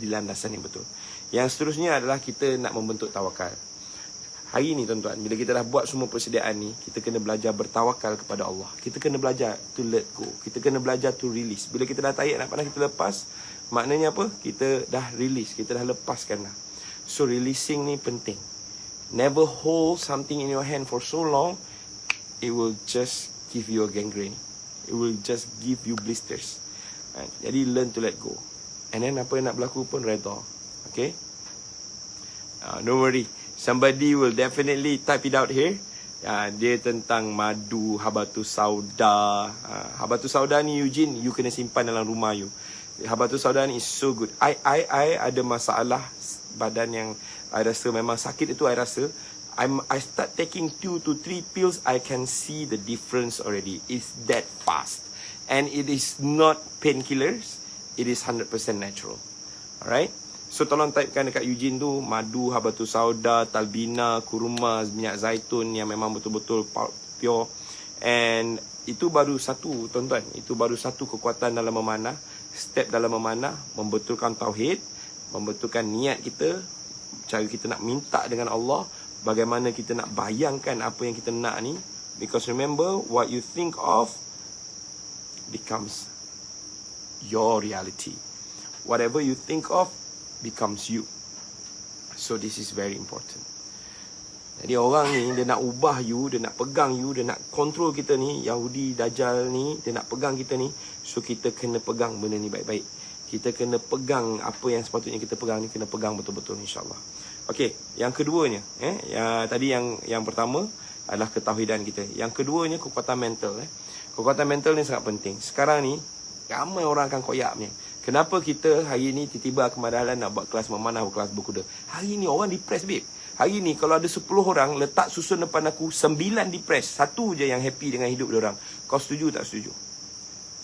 di landasan yang betul. Yang seterusnya adalah kita nak membentuk tawakal. Hari ni tuan-tuan, bila kita dah buat semua persediaan ni, kita kena belajar bertawakal kepada Allah. Kita kena belajar to let go. Kita kena belajar to release. Bila kita dah tarik nak pandang kita lepas, maknanya apa? Kita dah release, kita dah lepaskan dah. So releasing ni penting. Never hold something in your hand for so long, it will just give you a gangrene. It will just give you blisters. Jadi learn to let go. And then apa yang nak berlaku pun redha. Okay? Don't worry. Somebody will definitely type it out here. Dia tentang madu, habatus sauda. Habatus sauda ni Eugene, you kena simpan dalam rumah you. Habatus sauda ni is so good. I ada masalah badan yang I rasa memang sakit itu I rasa. I start taking 2 to 3 pills, I can see the difference already. It's that fast. And it is not painkillers. It is 100% natural. Alright? So tolong typekan dekat Eugene tu, madu, habatus sauda, talbina, kurma, minyak zaitun yang memang betul-betul pure. And itu baru satu, tuan-tuan. Itu baru satu kekuatan dalam memanah. Step dalam memanah, membetulkan tauhid, membetulkan niat kita, cara kita nak minta dengan Allah, bagaimana kita nak bayangkan apa yang kita nak ni. Because remember, what you think of becomes your reality. Whatever you think of becomes you. So this is very important. Jadi orang ni, dia nak ubah you, dia nak pegang you, dia nak control kita ni, Yahudi, Dajjal ni, dia nak pegang kita ni. So kita kena pegang benda ni baik-baik. Kita kena pegang apa yang sepatutnya kita pegang ni, kena pegang betul-betul insyaAllah. Okey, yang keduanya, tadi yang pertama adalah ketauhidan kita. Yang keduanya kekuatan mental. Kekuatan mental ni sangat penting. Sekarang ni ramai orang akan koyak punya. Kenapa kita hari ni tiba-tiba kemadalan nak buat kelas memanah, kelas berkuda? Hari ni orang depress, babe. Hari ni kalau ada 10 orang letak susun depan aku, 9 depress, satu je yang happy dengan hidup dia orang. Kau setuju tak setuju?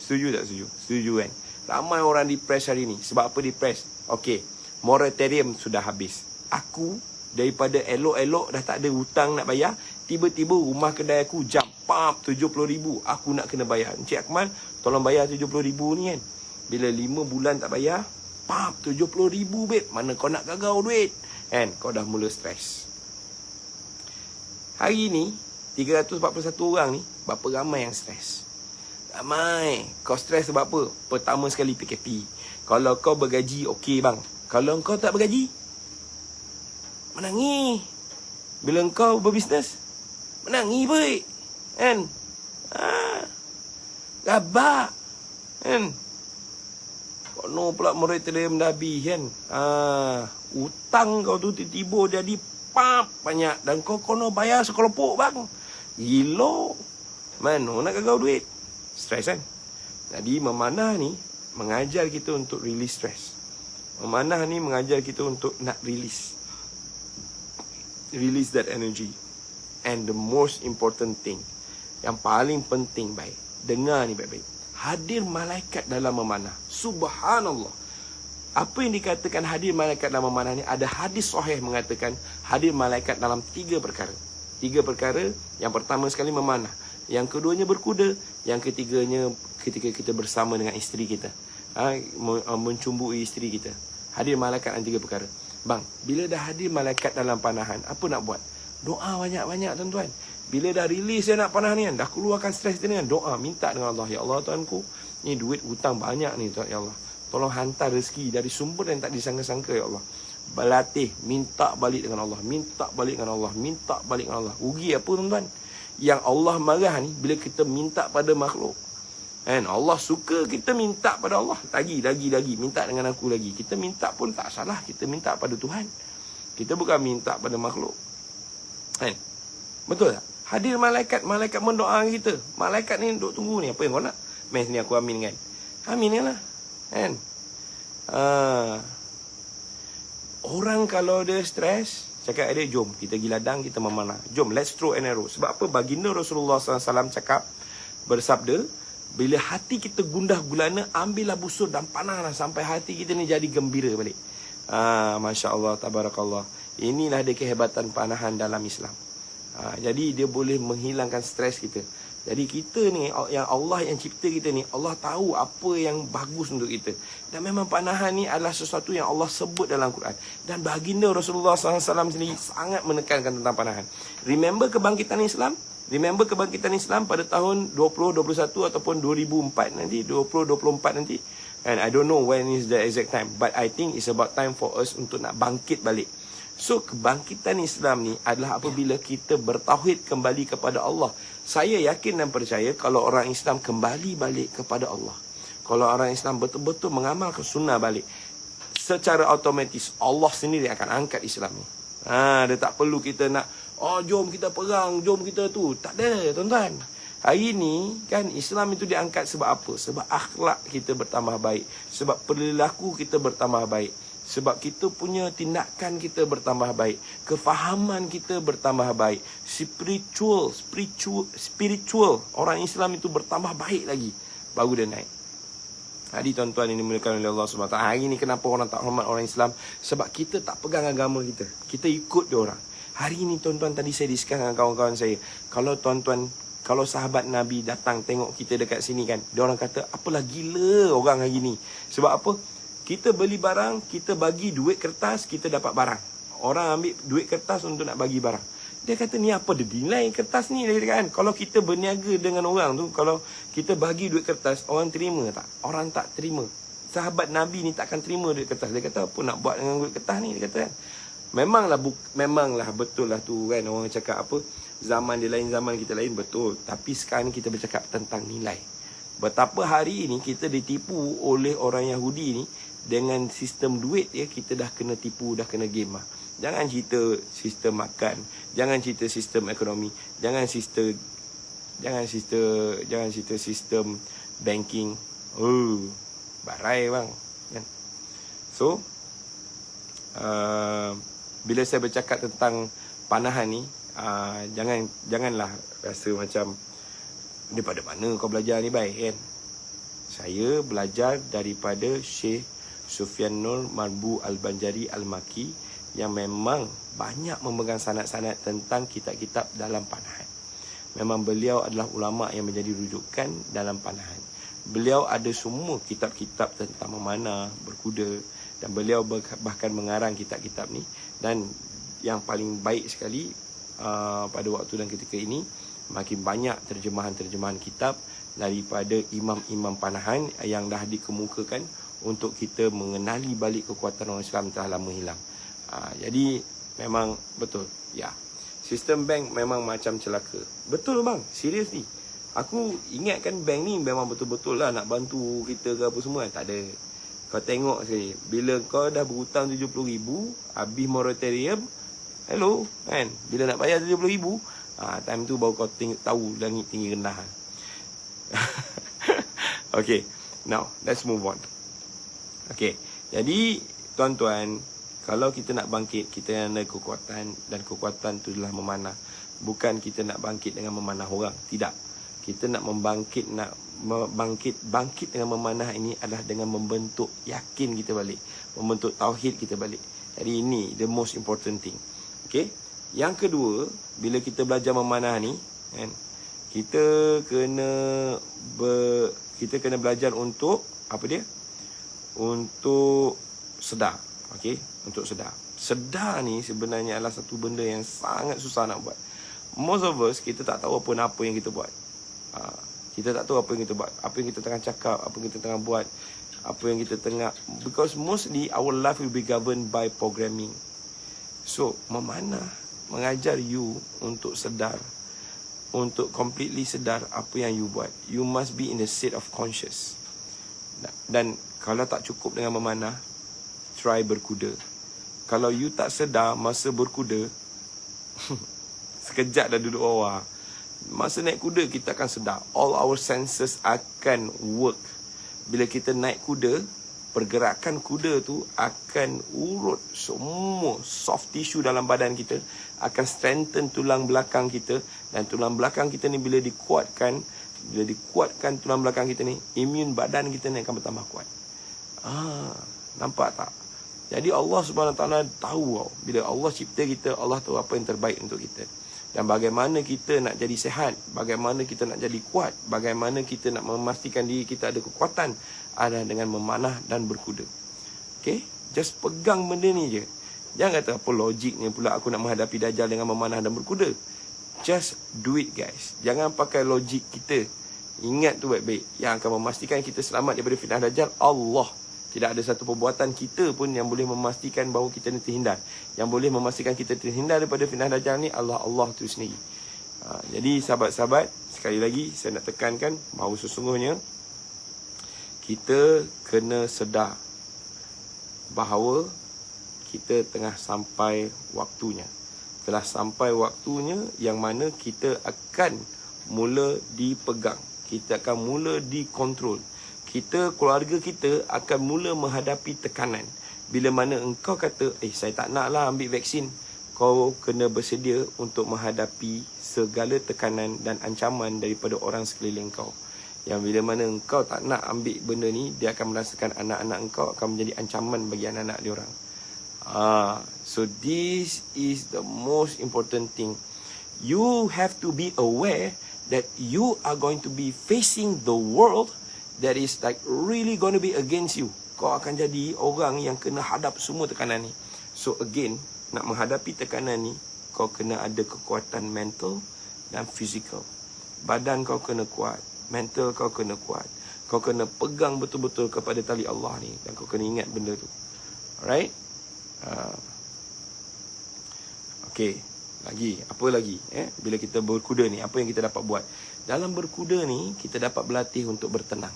Setuju tak setuju? Setuju kan? Ramai orang depress hari ni. Sebab apa depress? Okey, moratorium sudah habis. Aku daripada elok-elok dah tak ada hutang nak bayar, tiba-tiba rumah kedai aku jam 70,000 aku nak kena bayar. Encik Akmal, tolong bayar 70,000 ni kan. Bila 5 bulan tak bayar, 70,000 babe. Mana kau nak gagau duit? Kan, kau dah mula stres. Hari ni 341 orang ni, berapa ramai yang stres? Ramai. Kau stres sebab apa? Pertama sekali PKP. Kalau kau bergaji, okey bang. Kalau kau tak bergaji, menangis. Bila kau berbisnes, menangis baik. Kan? Gabak. Kan? Kono pula moratorium dah habis kan. Hutang kau tu tiba-tiba jadi banyak. Dan kau kono bayar sekelopok bang. Gila. Mana nak kagau duit? Stres kan? Jadi memanah ni mengajar kita untuk release stress. Memanah ni mengajar kita untuk nak release that energy. And the most important thing, yang paling penting baik, dengar ni baik-baik. Hadir malaikat dalam memanah. Subhanallah. Apa yang dikatakan hadir malaikat dalam memanah ni, ada hadis sahih mengatakan hadir malaikat dalam 3 perkara. 3 perkara, yang pertama sekali memanah, yang keduanya berkuda, yang ketiganya ketika kita bersama dengan isteri kita, mencumbui isteri kita. Hadir malaikat dalam 3 perkara. Bang, bila dah hadir malaikat dalam panahan, apa nak buat? Doa banyak-banyak tuan-tuan. Bila dah release nak panah ni kan, dah keluarkan stres dia dengan doa, minta dengan Allah. Ya Allah Tuanku, ni duit hutang banyak ni Tuan, ya Allah. Tolong hantar rezeki dari sumber yang tak disangka-sangka ya Allah. Berlatih, minta balik dengan Allah, minta balik dengan Allah, minta balik dengan Allah. Rugi apa tuan-tuan? Yang Allah marah ni bila kita minta pada makhluk. Kan? Allah suka kita minta pada Allah. Lagi, minta dengan aku lagi. Kita minta pun tak salah, kita minta pada Tuhan. Kita bukan minta pada makhluk. Kan? Betul tak? Hadir malaikat, malaikat mendoa kita. Malaikat ni duduk tunggu ni, apa yang kau nak? Mes ni aku amin kan? Amin lah. Kan? Orang kalau dia stres, cakap dia, jom kita pergi ladang, kita memanah. Jom, let's throw an arrow. Sebab apa? Baginda Rasulullah SAW cakap, bersabda, bila hati kita gundah gulana, ambillah busur dan panahlah sampai hati kita ni jadi gembira balik. Masya Allah, tabarakallah. Inilah dia kehebatan panahan dalam Islam. Jadi dia boleh menghilangkan stres kita. Jadi kita ni, yang Allah yang cipta kita ni, Allah tahu apa yang bagus untuk kita. Dan memang panahan ni adalah sesuatu yang Allah sebut dalam Quran. Dan baginda Rasulullah SAW sendiri sangat menekankan tentang panahan. Remember kebangkitan Islam? Remember kebangkitan Islam pada tahun 2021 ataupun 2004 nanti, 2024 nanti. And I don't know when is the exact time, but I think it's about time for us untuk nak bangkit balik. So, kebangkitan Islam ni adalah apabila kita bertauhid kembali kepada Allah. Saya yakin dan percaya kalau orang Islam kembali balik kepada Allah, kalau orang Islam betul-betul mengamalkan sunnah balik, secara automatis Allah sendiri akan angkat Islam ni. Dia tak perlu kita nak, jom kita perang, jom kita tu. Tak ada, tuan-tuan. Hari ni kan Islam itu diangkat sebab apa? Sebab akhlak kita bertambah baik, sebab perilaku kita bertambah baik, sebab kita punya tindakan kita bertambah baik, kefahaman kita bertambah baik, spiritual orang Islam itu bertambah baik lagi, baru dia naik. Jadi tuan-tuan ini dimuliakan oleh Allah SWT. Hari ni kenapa orang tak hormat orang Islam? Sebab kita tak pegang agama kita, kita ikut dia orang. Hari ni tuan-tuan, tadi saya discuss dengan kawan-kawan saya, kalau sahabat Nabi datang tengok kita dekat sini kan, dia orang kata, apalah gila orang hari ni. Sebab apa? Kita beli barang, kita bagi duit kertas, kita dapat barang. Orang ambil duit kertas untuk nak bagi barang. Dia kata, ni apa dia nilai kertas ni? Dia kata kan, kalau kita berniaga dengan orang tu, kalau kita bagi duit kertas, orang terima tak? Orang tak terima. Sahabat Nabi ni takkan terima duit kertas. Dia kata, apa nak buat dengan duit kertas ni? Dia kata kan, memanglah betul lah tu kan. Orang cakap apa, zaman dia lain, zaman kita lain, betul. Tapi sekarang kita bercakap tentang nilai. Betapa hari ini kita ditipu oleh orang Yahudi ni, dengan sistem duit ya, kita dah kena tipu, dah kena game lah. Jangan cerita sistem makan, jangan cerita sistem ekonomi, jangan cerita sistem banking. Barai bang kan? So bila saya bercakap tentang panahan ni, janganlah rasa macam daripada mana kau belajar ni baik kan. Saya belajar daripada Syekh Sufyanul Marbu Al-Banjari Al-Maki, yang memang banyak memegang sanad-sanad tentang kitab-kitab dalam panahan. Memang beliau adalah ulama yang menjadi rujukan dalam panahan. Beliau ada semua kitab-kitab tentang memanah, berkuda, dan beliau bahkan mengarang kitab-kitab ni. Dan yang paling baik sekali pada waktu dan ketika ini, makin banyak terjemahan-terjemahan kitab daripada imam-imam panahan yang dah dikemukakan untuk kita mengenali balik kekuatan orang Islam telah lama hilang. Jadi memang betul. Ya, sistem bank memang macam celaka. Betul bang, seriously. Aku ingatkan bank ni memang betul-betul lah nak bantu kita ke apa semua. Tak ada. Kau tengok sekali, bila kau dah berhutang 70,000, habis moratorium, hello kan, bila nak bayar 70,000, time tu baru kau tahu langit tinggi rendah. Okay, now let's move on. Okay, jadi tuan-tuan, kalau kita nak bangkit, kita ada kekuatan, dan kekuatan tu adalah memanah. Bukan kita nak bangkit dengan memanah orang, tidak. Kita nak bangkit dengan memanah ini adalah dengan membentuk yakin kita balik, membentuk tauhid kita balik. Jadi ini the most important thing. Okey. Yang kedua, bila kita belajar memanah ni, kan, kita kena belajar untuk apa dia? Untuk sedar. Okey, untuk sedar. Sedar ni sebenarnya adalah satu benda yang sangat susah nak buat. Most of us, kita tak tahu apa yang kita buat. Kita tak tahu apa yang kita buat, apa yang kita tengah cakap, apa yang kita tengah buat, apa yang kita tengah, because mostly our life will be governed by programming. So, memanah mengajar you untuk sedar, untuk completely sedar apa yang you buat. You must be in the state of conscious. Dan kalau tak cukup dengan memanah, try berkuda. Kalau you tak sedar masa berkuda, sekejap dah duduk bawah. Masa naik kuda, kita akan sedar. All our senses akan work. Bila kita naik kuda, pergerakan kuda tu akan urut semua soft tissue dalam badan kita, akan strengthen tulang belakang kita. Dan tulang belakang kita ni bila dikuatkan tulang belakang kita ni, imun badan kita ni akan bertambah kuat. Nampak tak? Jadi Allah SWT tahu, bila Allah cipta kita, Allah tahu apa yang terbaik untuk kita. Dan bagaimana kita nak jadi sihat, bagaimana kita nak jadi kuat, bagaimana kita nak memastikan diri kita ada kekuatan, adalah dengan memanah dan berkuda. Okay? Just pegang benda ni je. Jangan kata apa logiknya pula aku nak menghadapi Dajjal dengan memanah dan berkuda. Just do it, guys. Jangan pakai logik kita. Ingat tu baik-baik. Yang akan memastikan kita selamat daripada fitnah Dajjal, Allah. Tidak ada satu perbuatan kita pun yang boleh memastikan bahawa kita ni terhindar. Yang boleh memastikan kita terhindar daripada fitnah Dajjal ni Allah tu sendiri. Jadi sahabat-sahabat, sekali lagi saya nak tekankan bahawa sesungguhnya kita kena sedar bahawa kita tengah sampai waktunya. Telah sampai waktunya yang mana kita akan mula dipegang. Kita akan mula dikontrol. Kita, keluarga kita akan mula menghadapi tekanan. Bila mana engkau kata, saya tak nak lah ambil vaksin, kau kena bersedia untuk menghadapi segala tekanan dan ancaman daripada orang sekeliling kau. Yang bila mana engkau tak nak ambil benda ni, dia akan merasakan anak-anak engkau akan menjadi ancaman bagi anak-anak diorang. So this is the most important thing. You have to be aware that you are going to be facing the world that is like really going to be against you. Kau akan jadi orang yang kena hadap semua tekanan ni. So again, nak menghadapi tekanan ni, kau kena ada kekuatan mental dan physical. Badan kau kena kuat, mental kau kena kuat. Kau kena pegang betul-betul kepada tali Allah ni. Dan kau kena ingat benda tu. Alright? Okay, apa lagi? Bila kita berkuda ni, apa yang kita dapat buat? Dalam berkuda ni, kita dapat berlatih untuk bertenang.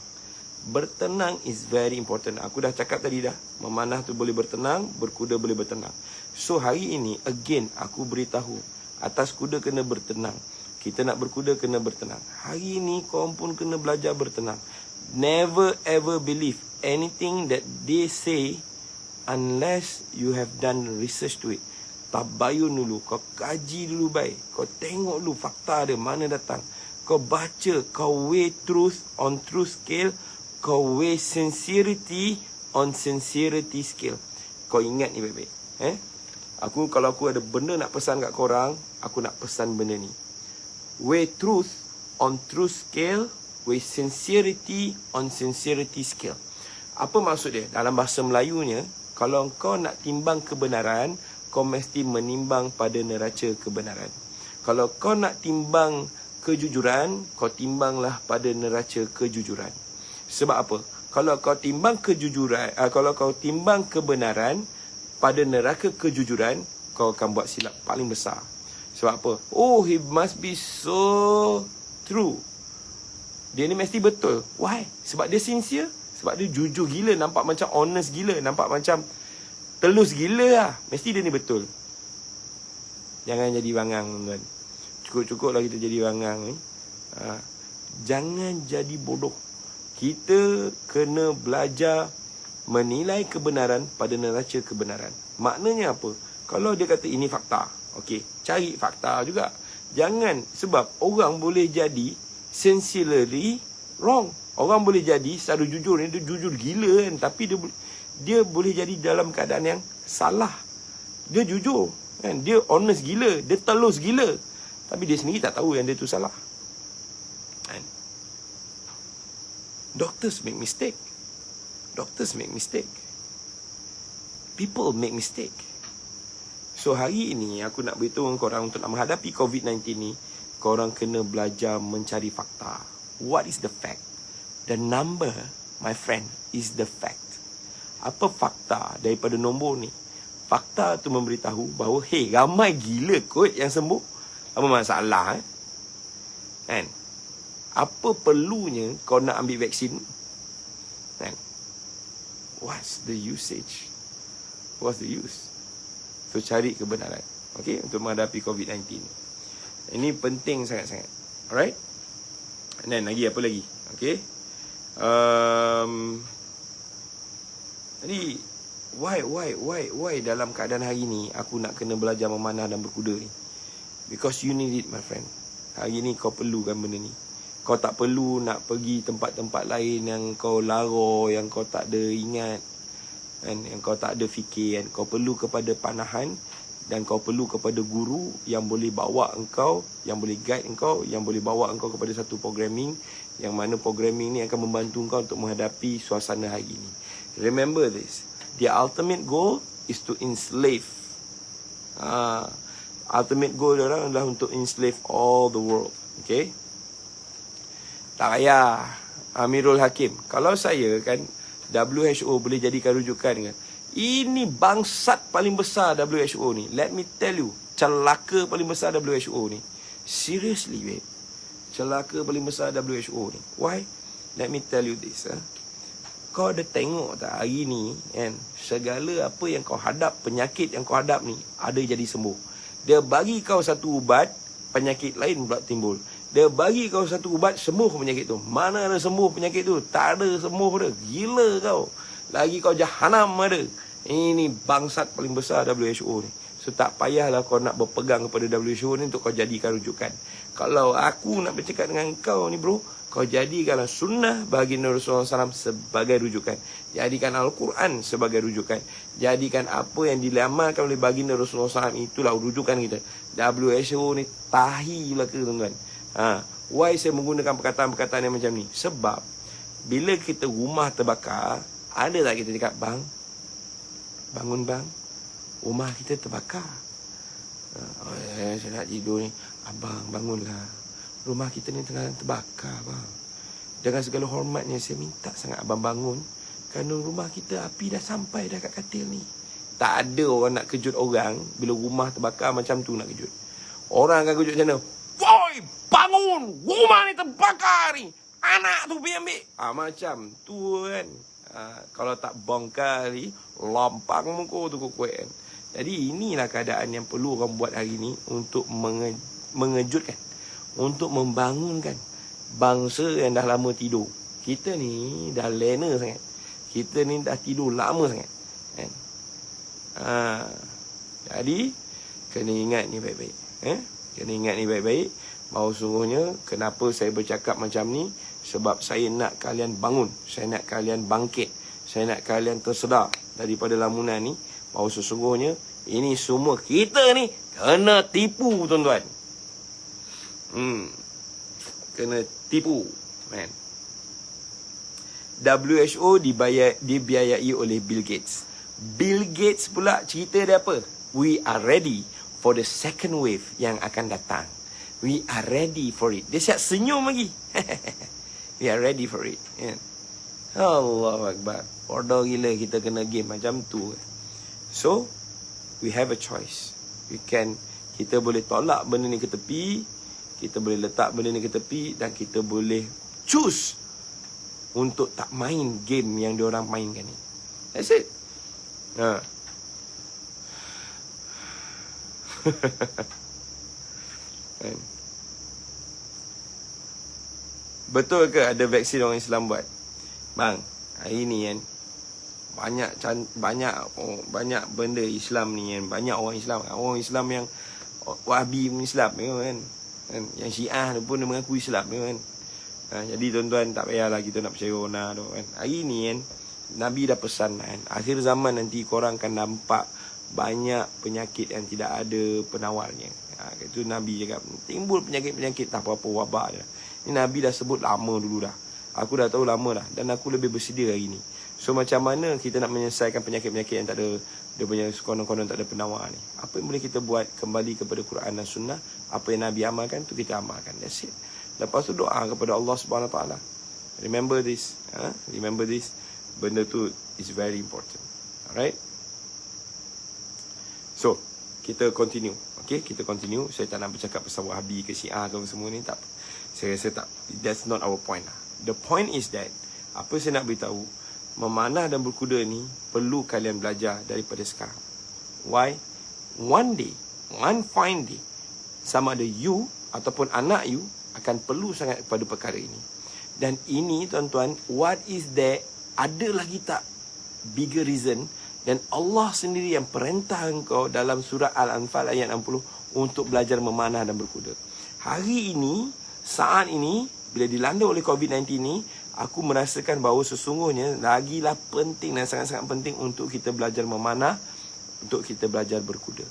Bertenang is very important. Aku dah cakap tadi dah, memanah tu boleh bertenang, berkuda boleh bertenang. So hari ini, again, aku beritahu, atas kuda kena bertenang. Kita nak berkuda kena bertenang. Hari ini, kau pun kena belajar bertenang. Never ever believe anything that they say unless you have done research to it. Tabayun dulu, kau kaji dulu baik. Kau tengok dulu fakta dia, mana datang. Kau baca, kau weigh truth on truth scale, kau weigh sincerity on sincerity scale. Kau ingat ni baik-baik. Kalau aku ada benda nak pesan kat korang, aku nak pesan benda ni. Weigh truth on truth scale, weigh sincerity on sincerity scale. Apa maksud dia? Dalam bahasa Melayunya, kalau kau nak timbang kebenaran, kau mesti menimbang pada neraca kebenaran. Kalau kau nak timbang kejujuran, kau timbanglah pada neraca kejujuran. Sebab apa? Kalau kau timbang kejujuran, kalau kau timbang kebenaran pada neraca kejujuran, kau akan buat silap paling besar. Sebab apa? He must be so true. Dia ni mesti betul. Why? Sebab dia sincere. Sebab dia jujur gila, nampak macam honest gila, nampak macam telus gila lah. Mesti dia ni betul. Jangan jadi bangang, tuan. Cukup-cukup lah kita jadi bangang ni. Jangan jadi bodoh. Kita kena belajar menilai kebenaran pada neraca kebenaran. Maknanya apa? Kalau dia kata ini fakta, okey, cari fakta juga. Jangan, sebab orang boleh jadi sincerely wrong. Orang boleh jadi secara jujur ni, dia jujur gila kan, tapi dia boleh jadi dalam keadaan yang salah. Dia jujur, Kan? Dia honest gila, dia telus gila. Tapi dia sendiri tak tahu yang dia tu salah. Kan? Doctors make mistake. Doctors make mistake. People make mistake. So hari ini aku nak beritahu korang untuk nak menghadapi COVID-19 ni, korang kena belajar mencari fakta. What is the fact? The number, my friend, is the fact. Apa fakta daripada nombor ni? Fakta tu memberitahu bahawa ramai gila kot yang sembuh. Apa masalah kan? Apa perlunya kau nak ambil vaksin? Kan? What's the usage? What's the use? So cari kebenaran, okay, untuk menghadapi COVID-19. Ini penting sangat-sangat. Alright? And then lagi apa lagi? Okay. Jadi why dalam keadaan hari ni aku nak kena belajar memanah dan berkuda ni? Because you need it, my friend. Hari ni kau perlukan benda ni. Kau tak perlu nak pergi tempat-tempat lain yang kau lara, yang kau tak ada ingat, kan? Yang kau tak ada fikir, kan? Kau perlu kepada panahan dan kau perlu kepada guru yang boleh bawa engkau, yang boleh guide engkau, yang boleh bawa engkau kepada satu programming, yang mana programming ni akan membantu engkau untuk menghadapi suasana hari ni. Remember this. The ultimate goal is to enslave. Ultimate goal diorang adalah untuk enslave all the world. Okay? Tak payah Amirul Hakim. Kalau saya kan, WHO boleh jadikan rujukan kan, ini bangsat paling besar WHO ni. Let me tell you, celaka paling besar WHO ni. Seriously, babe. Celaka paling besar WHO ni. Why? Let me tell you this. Kau ada tengok tak hari ni kan, segala apa yang kau hadap, penyakit yang kau hadap ni ada jadi sembuh. Dia bagi kau satu ubat, penyakit lain pula timbul. Dia bagi kau satu ubat, sembuh penyakit tu. Mana ada sembuh penyakit tu? Tak ada sembuh dah. Gila kau. Lagi kau jahanam ada. Ini bangsat paling besar WHO ni. So tak payahlah kau nak berpegang kepada WHO ni untuk kau jadikan rujukan. Kalau aku nak bercakap dengan kau ni bro, kau jadikanlah sunnah baginda Rasulullah SAW sebagai rujukan. Jadikan Al-Quran sebagai rujukan. Jadikan apa yang dilamalkan oleh baginda Rasulullah SAW, itulah rujukan kita. WHO ni tahi belaka tuan-tuan. Why saya menggunakan perkataan-perkataan yang macam ni? Sebab bila kita rumah terbakar, ada tak kita cakap, bang, bangun bang, rumah kita terbakar. Saya nak tidur ni. Abang bangunlah, rumah kita ni tengah terbakar bang. Dengan segala hormatnya saya minta sangat abang bangun, kerana rumah kita api dah sampai dah kat katil ni. Tak ada orang nak kejut orang bila rumah terbakar macam tu nak kejut. Orang akan kejut macam mana? Woi, bangun, rumah ni terbakar ni, anak tu pergi ambil. Macam tu kan. Kalau tak bongkar ni, lampang muka tu kuat kan. Jadi inilah keadaan yang perlu orang buat hari ni untuk mengejutkan, untuk membangunkan bangsa yang dah lama tidur. Kita ni dah lena sangat. Kita ni dah tidur lama sangat kan? Jadi kena ingat ni baik-baik. Kena ingat ni baik-baik, bahawa sungguhnya kenapa saya bercakap macam ni, sebab saya nak kalian bangun, saya nak kalian bangkit, saya nak kalian tersedar daripada lamunan ni, bahawa sesungguhnya ini semua kita ni kena tipu tuan-tuan. Kena tipu, man. WHO dibiayai oleh Bill Gates. Bill Gates pula cerita dia apa? We are ready for the second wave yang akan datang. We are ready for it. Dia siap senyum lagi. We are ready for it. Allahu Akbar. Bodoh gila kita kena game macam tu. So, we have a choice. Kita boleh tolak benda ni ke tepi, kita boleh letak benda ni ke tepi, dan kita boleh choose untuk tak main game yang diorang mainkan ni. That's it. Betul ke ada vaksin orang Islam buat? Bang, hari ni kan banyak benda Islam ni kan, banyak orang Islam yang Wahabi Islam kan, yang Syiah pun dia mengaku Islam kan. Jadi tuan-tuan tak payahlah kita nak percaya orang tu kan. Hari ni kan Nabi dah pesan kan, akhir zaman nanti korang akan nampak banyak penyakit yang tidak ada penawarnya. Itu Nabi cakap, timbul penyakit-penyakit tak apa-apa wabak je. Ini Nabi dah sebut lama dulu dah. Aku dah tahu lama dah, dan aku lebih bersedia hari ni. So macam mana kita nak menyelesaikan penyakit-penyakit yang tak ada, dia punya konon-konon tak ada penawar ni? Apa yang boleh kita buat? Kembali kepada Quran dan Sunnah. Apa yang Nabi amalkan tu kita amalkan. That's it. Lepas tu doa kepada Allah Subhanahu Wa Taala. Remember this. Remember this. Benda tu is very important. Alright. So kita continue. Okay, kita continue. Saya tak nak bercakap pasal Wahabi ke Syiah ke semua ni, tak. Saya rasa tak. That's not our point lah. The point is that, apa saya nak beritahu, memanah dan berkuda ni perlu kalian belajar daripada sekarang. Why? One day, one fine day, sama ada you ataupun anak you akan perlu sangat kepada perkara ini. Dan ini tuan-tuan, what is there? Ada lagi tak bigger reason? Dan Allah sendiri yang perintah engkau dalam surah Al-Anfal ayat 60 untuk belajar memanah dan berkuda. Hari ini, saat ini, bila dilanda oleh COVID-19 ni, aku merasakan bahawa sesungguhnya lagilah penting dan sangat-sangat penting untuk kita belajar memanah, untuk kita belajar berkuda.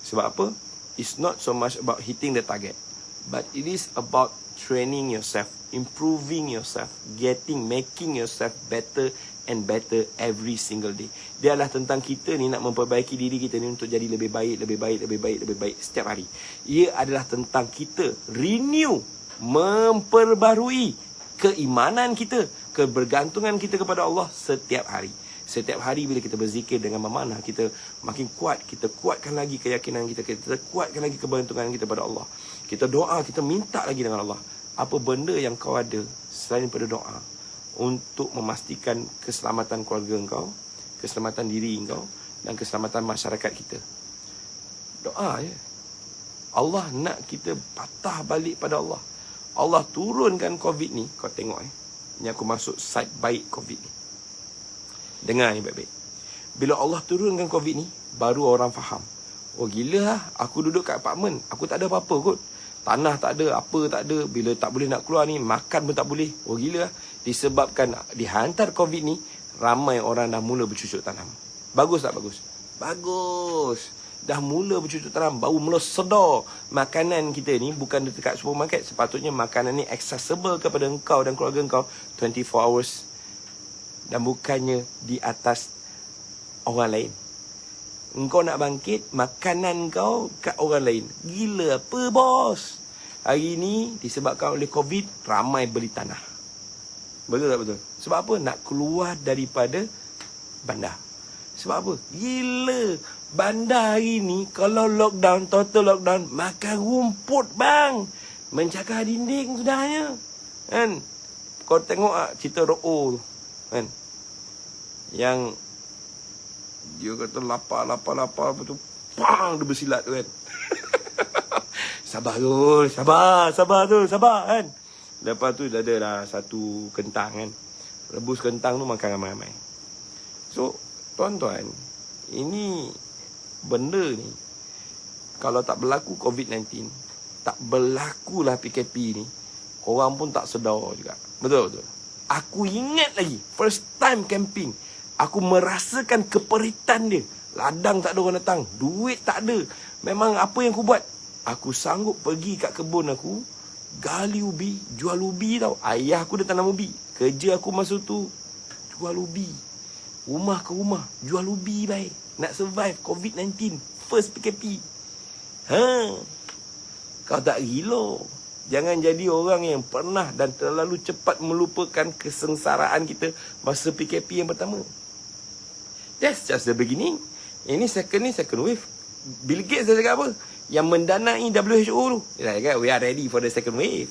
Sebab apa? It's not so much about hitting the target, but it is about training yourself, improving yourself, making yourself better and better every single day. Dia adalah tentang kita ni nak memperbaiki diri kita ni untuk jadi lebih baik, lebih baik, lebih baik, lebih baik setiap hari. Ia adalah tentang kita renew, memperbarui keimanan kita, kebergantungan kita kepada Allah setiap hari. Setiap hari bila kita berzikir dengan memanah, kita makin kuat, kita kuatkan lagi keyakinan kita, kita kuatkan lagi kebergantungan kita pada Allah. Kita doa, kita minta lagi dengan Allah. Apa benda yang kau ada selain daripada doa untuk memastikan keselamatan keluarga engkau, keselamatan diri engkau dan keselamatan masyarakat kita? Doa je. Allah nak kita patah balik pada Allah. Allah turunkan COVID ni. Kau tengok ni aku masuk site baik COVID ni. Dengar ni baik-baik. Bila Allah turunkan COVID ni, baru orang faham. Oh gila lah, aku duduk kat apartmen, aku tak ada apa-apa kot. Tanah tak ada, apa tak ada. Bila tak boleh nak keluar ni, makan pun tak boleh. Oh gila lah. Disebabkan dihantar COVID ni, ramai orang dah mula bercucuk tanam. Bagus tak bagus? Bagus. Dah mula bercucuk tanam, baru mula sedar makanan kita ni bukan dekat supermarket. Sepatutnya makanan ni accessible kepada engkau dan keluarga engkau 24 hours, dan bukannya di atas orang lain. Engkau nak bangkit, makanan kau kat orang lain. Gila apa bos? Hari ni disebabkan oleh COVID, ramai beli tanah. Betul tak betul? Sebab apa? Nak keluar daripada bandar. Sebab apa? Gila. Bandar hari ni kalau lockdown, total lockdown, makan rumput bang. Mencakar dinding sudahnya. Kan? Kau tengok cerita Ro'o tu. Kan? Yang dia kata lapar betul. Pang, dia bersilat tu kan. Sabar kan. Lepas tu dah ada lah satu kentang kan. Rebus kentang tu makan ramai-ramai. So, tuan-tuan, ini benda ni, kalau tak berlaku COVID-19, tak berlakulah PKP ni, korang pun tak sedar juga. Betul-betul. Aku ingat lagi, first time camping, aku merasakan keperitan dia. Ladang tak ada orang datang, duit tak ada. Memang apa yang aku buat? Aku sanggup pergi kat kebun aku, gali ubi, jual ubi tau. Ayah aku dah tanam ubi. Kerja aku masa tu jual ubi. Rumah ke rumah, jual ubi baik. Nak survive COVID-19, first PKP. Kau tak gila. Jangan jadi orang yang pernah dan terlalu cepat melupakan kesengsaraan kita masa PKP yang pertama. That's just the beginning. Ini second wave. Bill Gates dah cakap apa? Yang mendanai WHO tu. Dia cakap, we are ready for the second wave.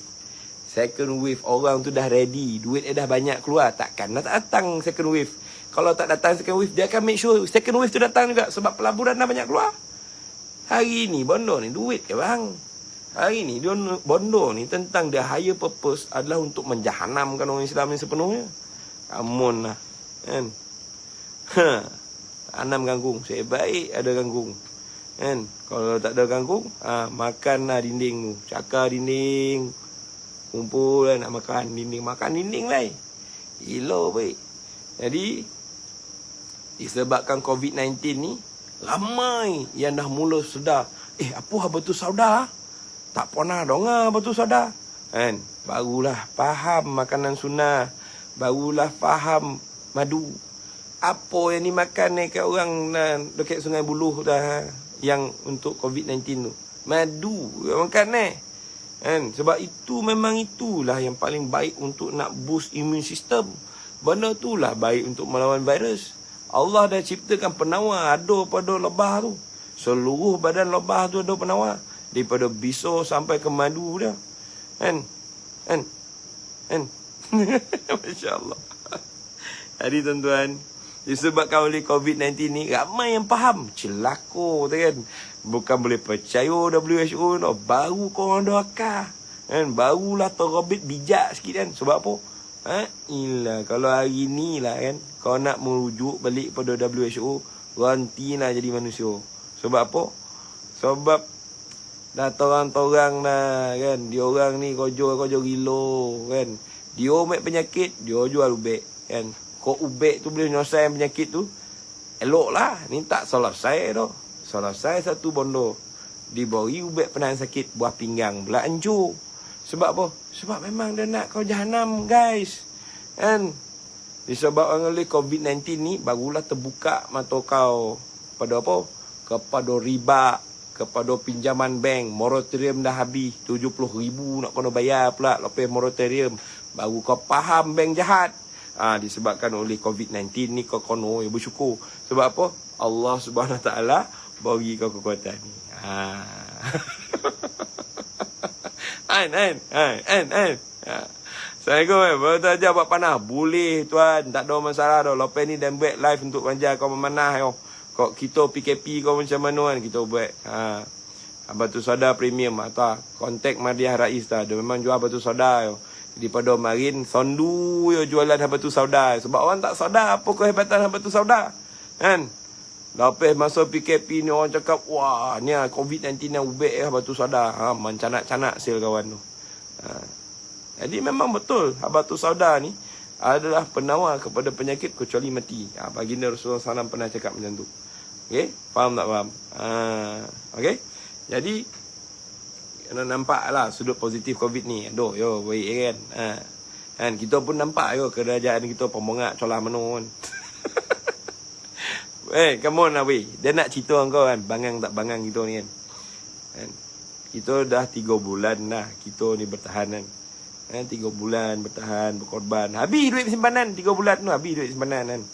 Second wave, orang tu dah ready. Duit dia dah banyak keluar. Takkan nak datang second wave. Kalau tak datang second wave, dia akan make sure second wave tu datang juga. Sebab pelaburan dah banyak keluar. Hari ni, bondo ni duit ke bang? Hari ni, bondo ni tentang the higher purpose adalah untuk menjahanamkan orang Islam ni sepenuhnya. Come on lah. Kan? Tanam kangkung. Saya baik ada kangkung. Kan? Kalau tak ada kangkung, makanlah dinding tu. Cakar dinding. Kumpul lah nak makan dinding. Makan dinding lah. Gila baik. Jadi, disebabkan COVID-19 ni, Ramai yang dah mula sedar, apa haba tu sauda? Tak pernah dengar haba tu sauda. Kan? Barulah faham makanan sunnah. Barulah faham madu. Apa yang dimakan ni kat orang dekat Sungai Buloh dah, yang untuk COVID-19 tu. Madu yang makan ni. Kan? Sebab itu memang itulah yang paling baik untuk nak boost immune system. Benda itulah baik untuk melawan virus. Allah dah ciptakan penawar ada pada lebah tu. Seluruh badan lebah tu ada penawar. Daripada biso sampai ke madu dia. Kan? Masya Allah. Jadi tuan-tuan, disebabkan oleh COVID-19 ni, ramai yang faham. Celaka tu kan. Bukan boleh percaya WHO no. Baru korang dah akal. Kan? Barulah terobit bijak sikit kan. Sebab apa? Kalau hari ni lah kan, kau nak merujuk balik pada WHO, gantilah jadi manusia. Sebab apa? Sebab dah torang-torang dah kan. Dia orang ni kojo gilo kan. Dia ambil penyakit, dia jual ubek kan. Kau ubek tu boleh nyelesai penyakit tu, elok lah. Ni tak selesai dah. Selesai satu bondo, diberi ubek penahan sakit, buah pinggang pula hancur. Sebab apa? Sebab memang dia nak kau jahanam guys. Kan? Disebabkan oleh COVID-19 ni, barulah terbuka mata kau pada apa? Kepada riba, kepada pinjaman bank. Moratorium dah habis, 70,000 nak kena bayar pula lepas moratorium. Baru kau faham bank jahat. Disebabkan oleh COVID-19 ni kau kono ya bersyukur. Sebab apa? Allah Subhanahu Wa Taala bagi kau kekuatan ni. Assalamualaikum. Baru tu aja buat panah. Boleh tuan, tak ada masalah dah. Lepas ni dan buat live untuk panjang kau memanah yo. Kau kita PKP kau macam mana kan kita buat. Batu soda premium atau kontak Mardiah Rais dah. Dia memang jual batu soda yo. Daripada marin sondu yo jualan batu soda. Sebab orang tak sedar apa kehebatan batu soda. Kan? Lepas masa PKP ni orang cakap, wah ni COVID-19 yang ubek batu soda. Mencanak-canak sel kawan tu. Jadi memang betul batu soda ni adalah penawar kepada penyakit kecuali mati. Baginda Rasulullah SAW pernah cakap macam tu. Okey, faham tak faham? Okey. Jadi kena nampak lah sudut positif COVID ni. Aduh, yo baik kan. Kan kita pun nampak yo kerajaan kita pembongak colah meno kan. Come on lah weh. Dia nak cerita kau kan, bangang tak bangang kita ni kan. Kita dah 3 bulan dah kita ni bertahan kan. 3 bulan bertahan, berkorban. Habis duit simpanan 3 bulan tu, habis duit simpanan kan.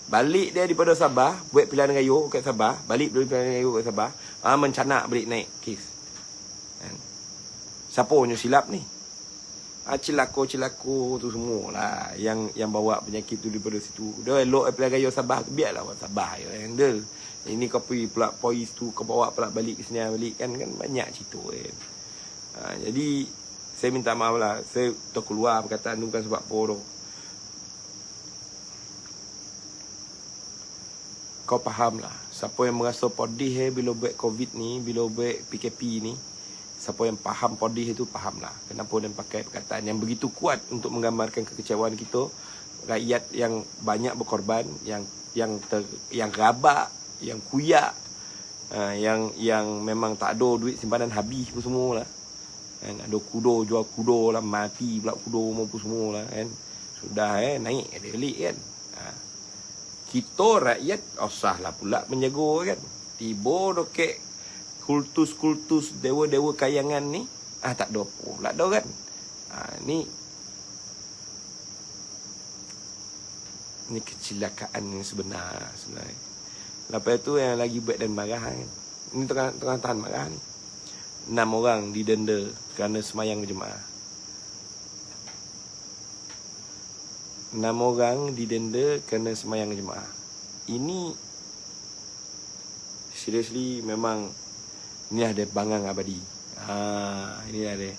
Balik dia daripada Sabah, buat pilihan raya kat Sabah, balik dari pilihan raya kat Sabah, mencanak balik naik kes. Siapa punya silap ni? Cilako tu semualah yang bawa penyakit tu daripada situ. Dia elok pilihan raya Sabah tu, biarlah orang Sabah je handle. Ini kau pergi pula polis tu, kau bawa pula balik ke sini balik kan banyak cerita kan. Jadi saya minta maaf lah, saya terkeluar perkataan tu bukan sebab apa tu. Kau faham lah, siapa yang merasa pedih bila buat COVID ni, bila buat PKP ni, siapa yang faham pedih itu faham lah kenapa dia pakai perkataan yang begitu kuat untuk menggambarkan kekecewaan kita, rakyat yang banyak berkorban, yang rabak, yang kuyak, yang memang tak ada duit simpanan habis pun semua lah. Kan ada kudo, jual kudo lah, mati pula kudo maupun semua lah kan. Sudah naik ada balik kan. Kita rakyat usahlah pula menjaga kan. Tiba dokek kultus-kultus dewa-dewa kayangan ni tak ada pula dah kan. Ni kecelakaan yang sebenarnya. Lepas tu yang lagi buat dan marah kan. Ini tengah tahan marah ni. 6 orang didenda kerana semayang berjemaah. 6 orang didenda kerana semayang berjemaah. Ini seriously memang ni ada bangang abadi. Ini ada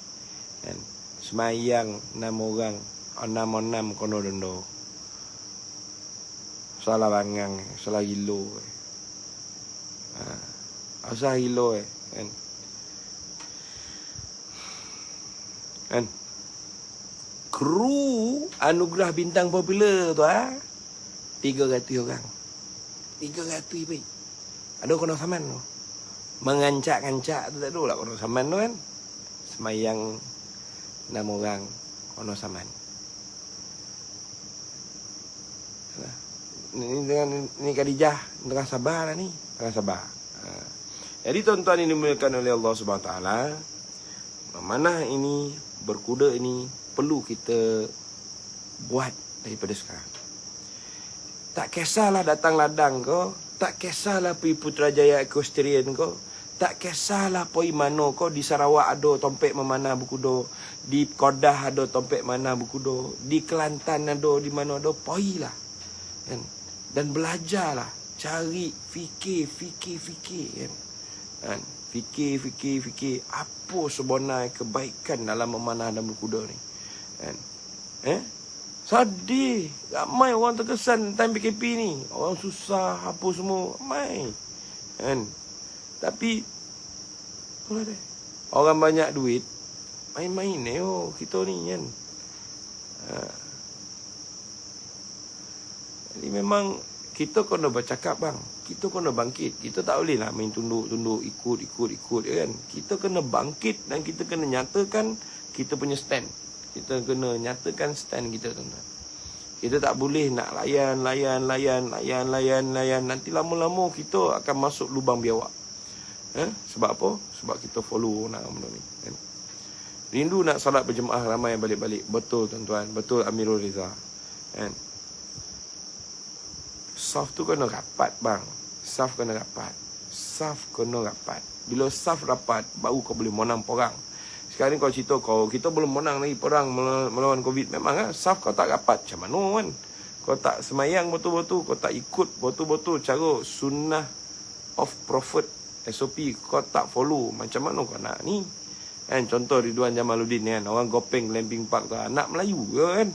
kan. Semayang 6 orang, 6 kono denda. Salah bangang, salah gilo. Asal gilo kan. Kan kru anugerah bintang popular tu 300 orang. 300 baik. Ada kono saman tu. Mengancak-ngancak tu tak ada lah kono saman tu kan. Semayang 6 orang kono saman. Ni Khadijah tengah sabar lah ni. Tengah sabar. Jadi tuan-tuan ini dimuliakan oleh Allah Subhanahu Wa Taala. Memanah ini, berkuda ini perlu kita buat daripada sekarang. Tak kisahlah datang ladang kau, tak kisahlah pergi Putrajaya Equestrian kau, tak kisahlah pergi mana kau, di Sarawak ada tompek memanah berkuda, di Kedah ada tompek mana berkuda, di Kelantan ada, di mana ada, pergilah. Kan? Dan belajarlah, cari fikir kan. Kan? Fikir apa sebenarnya kebaikan dalam memanah dan berkuda ni. Kan? Sedih. Ramai orang terkesan time PKP ni. Orang susah, apa semua. Ramai. Kan? Tapi, orang banyak duit, main-main kita ni kan. Jadi memang kita kena bercakap bang. Kita kena bangkit. Kita tak boleh lah main tunduk-tunduk, ikut kan. Kita kena bangkit dan kita kena nyatakan kita punya stand. Kita kena nyatakan stand kita tuan-tuan. Kita tak boleh nak layan. Nanti lama-lama kita akan masuk lubang biawak. Sebab apa? Sebab kita follow nak benda ni. Kan? Rindu nak salat berjemaah ramai balik-balik. Betul tuan-tuan. Betul Amirul Riza. Kan? Saf tu kena rapat bang. Saf kena rapat. Bila saf rapat, baru kau boleh menang perang. Sekarang kau cerita kita belum menang lagi perang melawan COVID. Memang saf kau tak rapat. Macam mana kan? Kau tak semayang betul-betul. Kau tak ikut betul-betul cara sunnah of Prophet SOP. Kau tak follow. Macam mana kau nak ni? Kan? Contoh Ridwan Jamaluddin kan. Orang Gopeng Glamping Park tu. Anak Melayu ke kan?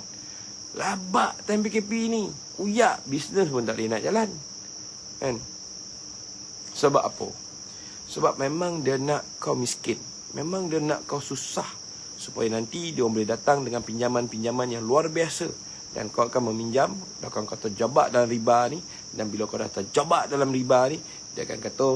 Labak time PKP ni. Uyak. Bisnes pun tak boleh nak jalan. Kan? Sebab apa? Sebab memang dia nak kau miskin. Memang dia nak kau susah. Supaya nanti dia boleh datang dengan pinjaman-pinjaman yang luar biasa. Dan kau akan meminjam. Dan kau terjebak dalam riba ni. Dan bila kau dah terjebak dalam riba ni, dia akan kata,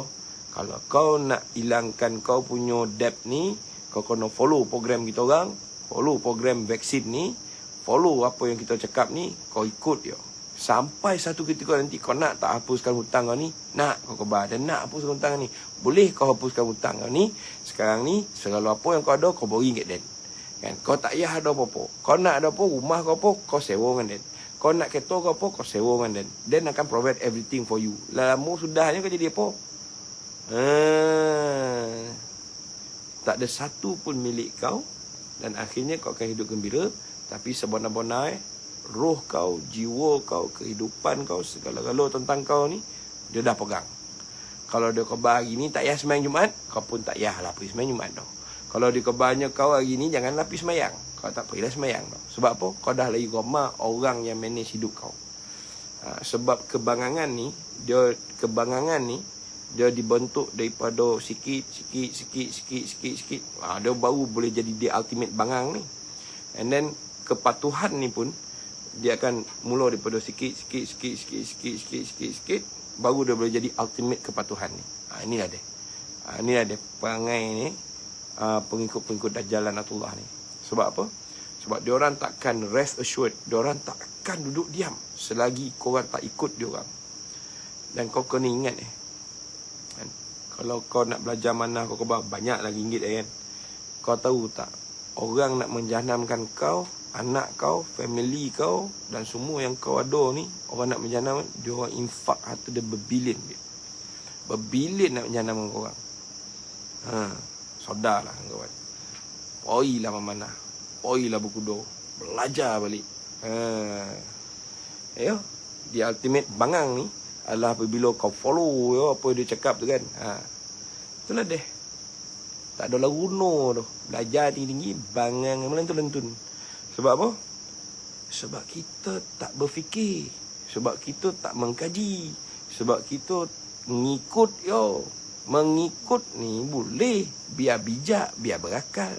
kalau kau nak hilangkan kau punya debt ni, kau kena follow program kita orang. Follow program vaksin ni. Follow apa yang kita cakap ni. Kau ikut dia. Sampai satu ketika nanti kau nak tak hapuskan hutang kau ni. Nak kau kebal. Dan nak hapuskan hutang kau ni. Boleh kau hapuskan hutang kau ni. Sekarang ni segala apa yang kau ada, kau beri kat Dan. Kan? Kau tak payah ada apa-apa. Kau nak ada apa, rumah kau apa, kau sewa dengan Dan. Kau nak kereta kau apa, kau sewa dengan Dan. Dan akan provide everything for you. Lama sudahnya kau jadi apa? Tak ada satu pun milik kau. Dan akhirnya kau akan hidup gembira. Tapi sebenar-benar roh kau, jiwa kau, kehidupan kau, segala-gala tentang kau ni, dia dah pegang. Kalau dia khabar hari ni tak payah sembahyang Jumaat, kau pun tak payahlah pergi sembahyang Jumaat dah. Kalau dia khabarnya kau hari ni janganlah pergi sembahyang, kau tak pergilah sembahyang dah. Sebab apa? Kau dah lagi ramai orang yang manage hidup kau. Sebab kebangangan ni dia dibentuk daripada sikit. Dia baru boleh jadi dia ultimate bangang ni. And then kepatuhan ni pun dia akan mula daripada sikit, baru dia boleh jadi ultimate kepatuhan ni. Inilah dia. Inilah dia perangai ni, pengikut-pengikut Dajjal Lanatullah ni. Sebab apa? Sebab diorang takkan rest assured, diorang takkan duduk diam selagi korang tak ikut diorang. Dan kau kena ingat kan? Kalau kau nak belajar mana kau khabar, banyak lagi ringgit kan. Kau tahu tak, orang nak menjahanamkan kau, anak kau, family kau dan semua yang kau ada ni, orang nak menjahanam, dia orang infak harta dia berbilion. Berbilion nak menjahanam kau orang. Sodarlah kawan. Poilah memanah. Poilah berkuda. Belajar balik. The ultimate bangang ni adalah apabila kau follow apa dia cakap tu kan. Itulah dia. Tak ada lah guna tu. Belajar tinggi-tinggi, bangang melentun-lentun. Sebab apa? Sebab kita tak berfikir. Sebab kita tak mengkaji. Sebab kita mengikut Mengikut ni boleh. Biar bijak, biar berakal.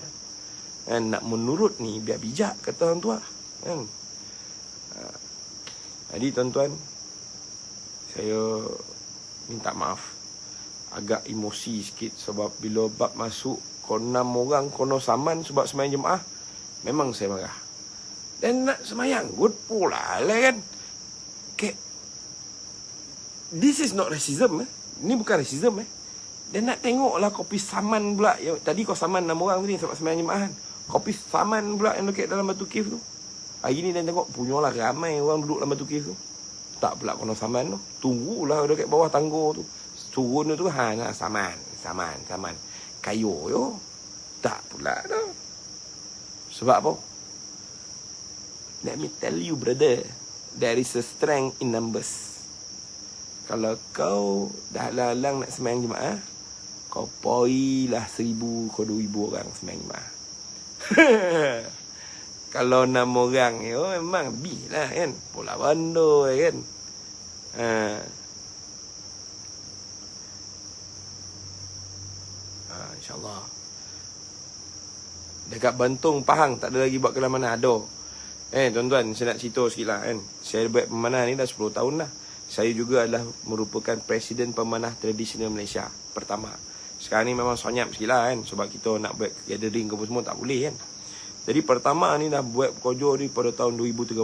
Nak menurut ni biar bijak, kata orang tua. Kan? Jadi tuan-tuan, saya minta maaf agak emosi sikit. Sebab bila bab masuk kau 6 orang kono saman sebab sembahyang jemaah, memang saya marah. Dan nak sembahyang good pula lah kan. Okay. This is not racism Ni bukan racism Dan nak tengoklah kopi saman pula tadi kau saman 6 orang tadi sebab sembahyang jemaah kan. Kopi saman pula yang dekat dalam batu cave tu. Hari ni dan tengok punyalah ramai orang duduk dalam batu cave tu. Tak pula kono saman tu. Tunggulah dekat bawah tangga tu. Turun tu nak saman. Kayu yo. Tak pula tu. Sebab apa? Let me tell you brother, there is a strength in numbers. Kalau kau dah lalang nak sembahyang jemaah, kau poilah 1,000 kau 2,000 orang sembahyang jemaah. Kalau 6 orang memang lebih lah kan. Pulau Bandar kan. InsyaAllah. Dekat Bantung Pahang tak ada lagi buat kelam manah. Ada. Tuan-tuan, saya nak cerita sikit lah kan. Saya buat pemanah ni dah 10 tahun dah. Saya juga adalah merupakan Presiden Pemanah Tradisional Malaysia pertama. Sekarang ni memang sonyap sikit lah kan. Sebab kita nak buat gathering ke semua tak boleh kan. Jadi pertama ni dah buat kojo ni pada tahun 2013.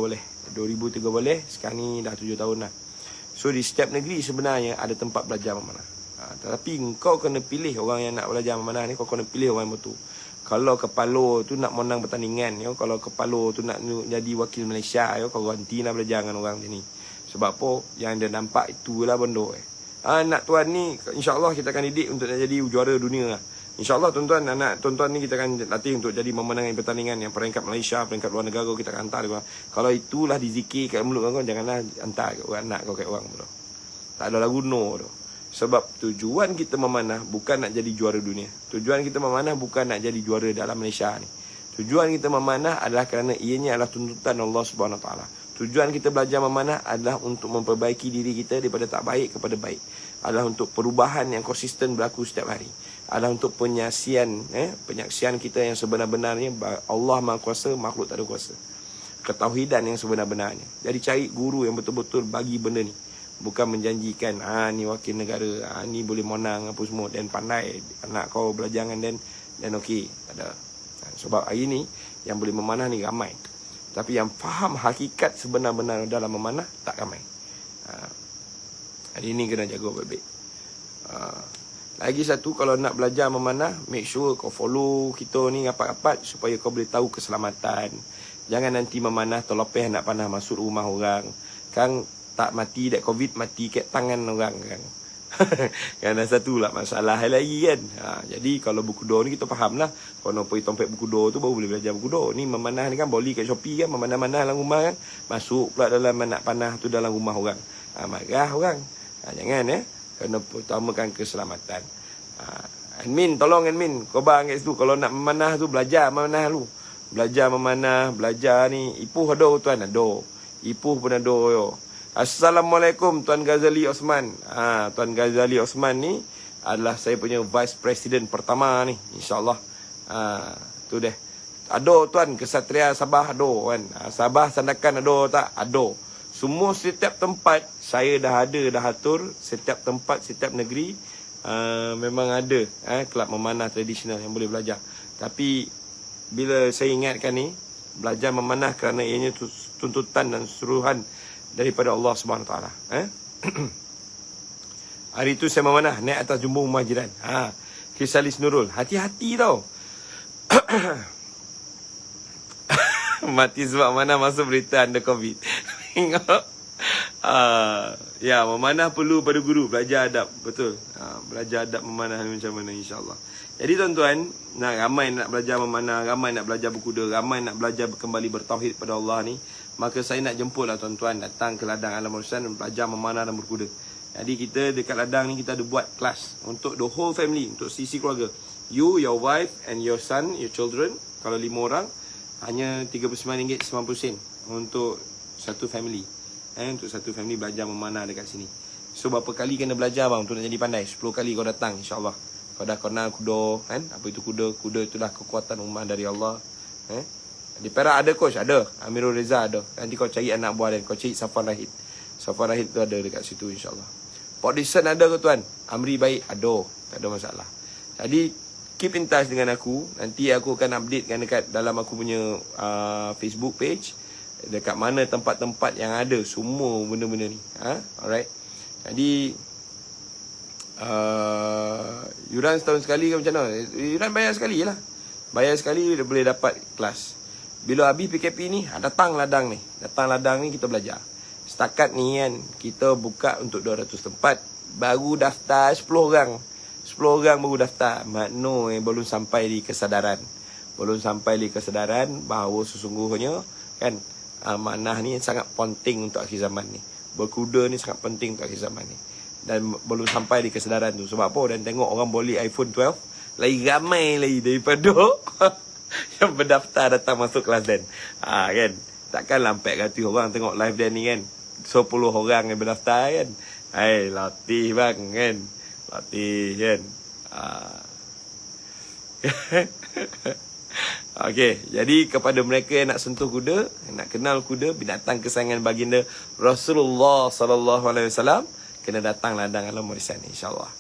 Sekarang ni dah 7 tahun dah. So di setiap negeri sebenarnya ada tempat belajar memanah. Tetapi kau kena pilih orang yang nak belajar memanah ni. Kau kena pilih orang yang betul. Kalau kepala tu nak menang pertandingan, kalau kepala tu nak jadi wakil Malaysia, kau gantilah belajar dengan orang macam ni. Sebab apa? Yang dia nampak itulah benda. Anak tuan ni insya-Allah kita akan didik untuk nak jadi juara dunia lah. InsyaAllah tuan-tuan, anak tuan-tuan ni kita akan latih untuk jadi memenangi pertandingan yang peringkat Malaysia, peringkat luar negara kita akan hantar dia. Kalau itulah dizikir kat mulut kau, janganlah hantar kat anak kau kat orang tu. Tak adalah guna tu. Sebab tujuan kita memanah bukan nak jadi juara dunia. Tujuan kita memanah bukan nak jadi juara dalam Malaysia ni. Tujuan kita memanah adalah kerana ianya adalah tuntutan Allah Subhanahu Wa Taala. Tujuan kita belajar memanah adalah untuk memperbaiki diri kita daripada tak baik kepada baik. Adalah untuk perubahan yang konsisten berlaku setiap hari. Adalah untuk penyaksian kita yang sebenar-benarnya Allah Maha Kuasa, makhluk tak ada kuasa. Ketauhidan yang sebenar-benarnya. Jadi cari guru yang betul-betul bagi benda ni. Bukan menjanjikan ni wakil negara, ni boleh menang apa semua dan pandai anak kau belajar dengan dan okey, tak ada. Sebab hari ni yang boleh memanah ni ramai. Tapi yang faham hakikat sebenar-benar dalam memanah tak ramai. Hari ni kena jaga baik-baik. Lagi satu, kalau nak belajar memanah, make sure kau follow kita ni rapat-rapat supaya kau boleh tahu keselamatan. Jangan nanti memanah terlopeh nak panah masuk rumah orang. Kan tak mati dak COVID, mati kat tangan orang kan. Kan ada satu lah masalah lagi kan. Jadi kalau berkuda ni kita faham lah. Kalau nak pergi tompet berkuda tu baru boleh belajar berkuda. Ni memanah ni kan boleh kat Shopee kan, memanah-manah dalam rumah kan. Masuk pula dalam nak panah tu dalam rumah orang. Marah orang. Jangan kena utamakan keselamatan. Admin, tolong admin. Kau bang kat situ kalau nak memanah tu belajar memanah lu. Belajar memanah, belajar ni. Ipuh ada tuan, ada. Ipuh pun ada yo. Assalamualaikum Tuan Ghazali Osman. Tuan Ghazali Osman ni adalah saya punya Vice President pertama ni, insya-Allah. Tu deh. Ada tuan Kesatria Sabah ada kan. Sabah Sandakan ada tak? Ada. Semua setiap tempat saya dah ada dah atur, setiap tempat, setiap negeri memang ada kelab memanah tradisional yang boleh belajar. Tapi bila saya ingatkan ni, belajar memanah kerana ianya tuntutan dan suruhan daripada Allah Subhanahu Taala. Hari tu saya memanah naik atas jumbo rumah jiran. Krisalis Nurul, hati-hati tau. Mati sebab mana masuk berita under COVID. Tengok. Ya, memanah perlu pada guru, belajar adab, betul. Belajar adab memanah ni macam mana, insya-Allah. Jadi tuan-tuan, ramai nak belajar memanah, ramai nak belajar berkuda, ramai nak belajar kembali bertauhid pada Allah ni. Maka saya nak jemputlah tuan-tuan datang ke ladang Alam Rusan dan belajar memanah dan berkuda. Jadi kita dekat ladang ni kita ada buat kelas untuk the whole family, untuk sisi keluarga. You, your wife and your son, your children, kalau 5 orang, hanya RM39.90 untuk satu family. Untuk satu family belajar memanah dekat sini. So berapa kali kena belajar bang untuk nak jadi pandai? 10 kali kau datang, insya-Allah. Kau dah kenal kuda, kan? Apa itu kuda? Kuda itulah kekuatan ummah dari Allah. Di Perak ada coach, ada. Amirul Reza ada. Nanti kau cari anak buah dan kau cari Safwan Rahid. Safwan Rahid tu ada dekat situ, insya-Allah. Audition ada ke tuan? Amri baik, ada. Tak ada masalah. Jadi keep in touch dengan aku. Nanti aku akan updatekan dekat dalam aku punya Facebook page. Dekat mana tempat-tempat yang ada semua benda-benda ni. Alright. Jadi yuran setahun sekali ke macam mana? Yuran bayar sekali lah. Bayar sekali dia boleh dapat kelas. Bila habis PKP ni, datang ladang ni. Datang ladang ni kita belajar. Setakat ni kan, kita buka untuk 200 tempat. Baru daftar 10 orang. 10 orang baru daftar. Makno belum sampai di kesadaran. Belum sampai di kesadaran bahawa sesungguhnya kan, amanah ni sangat penting untuk akhir zaman ni. Berkuda ni sangat penting untuk akhir zaman ni. Dan belum sampai di kesadaran tu. Sebab apa? Dan tengok orang boleh iPhone 12 lagi ramai lagi daripada yang berdaftar datang masuk kelas Dan. Kan? Takkan lampak kata orang tengok live Dan ni kan. 10 orang yang berdaftar kan. Latih bang kan. Latih kan. Okey, jadi kepada mereka yang nak sentuh kuda, nak kenal kuda, binatang kesayangan baginda Rasulullah sallallahu alaihi wasallam, kena datang ladang Alam Warisan insya-Allah.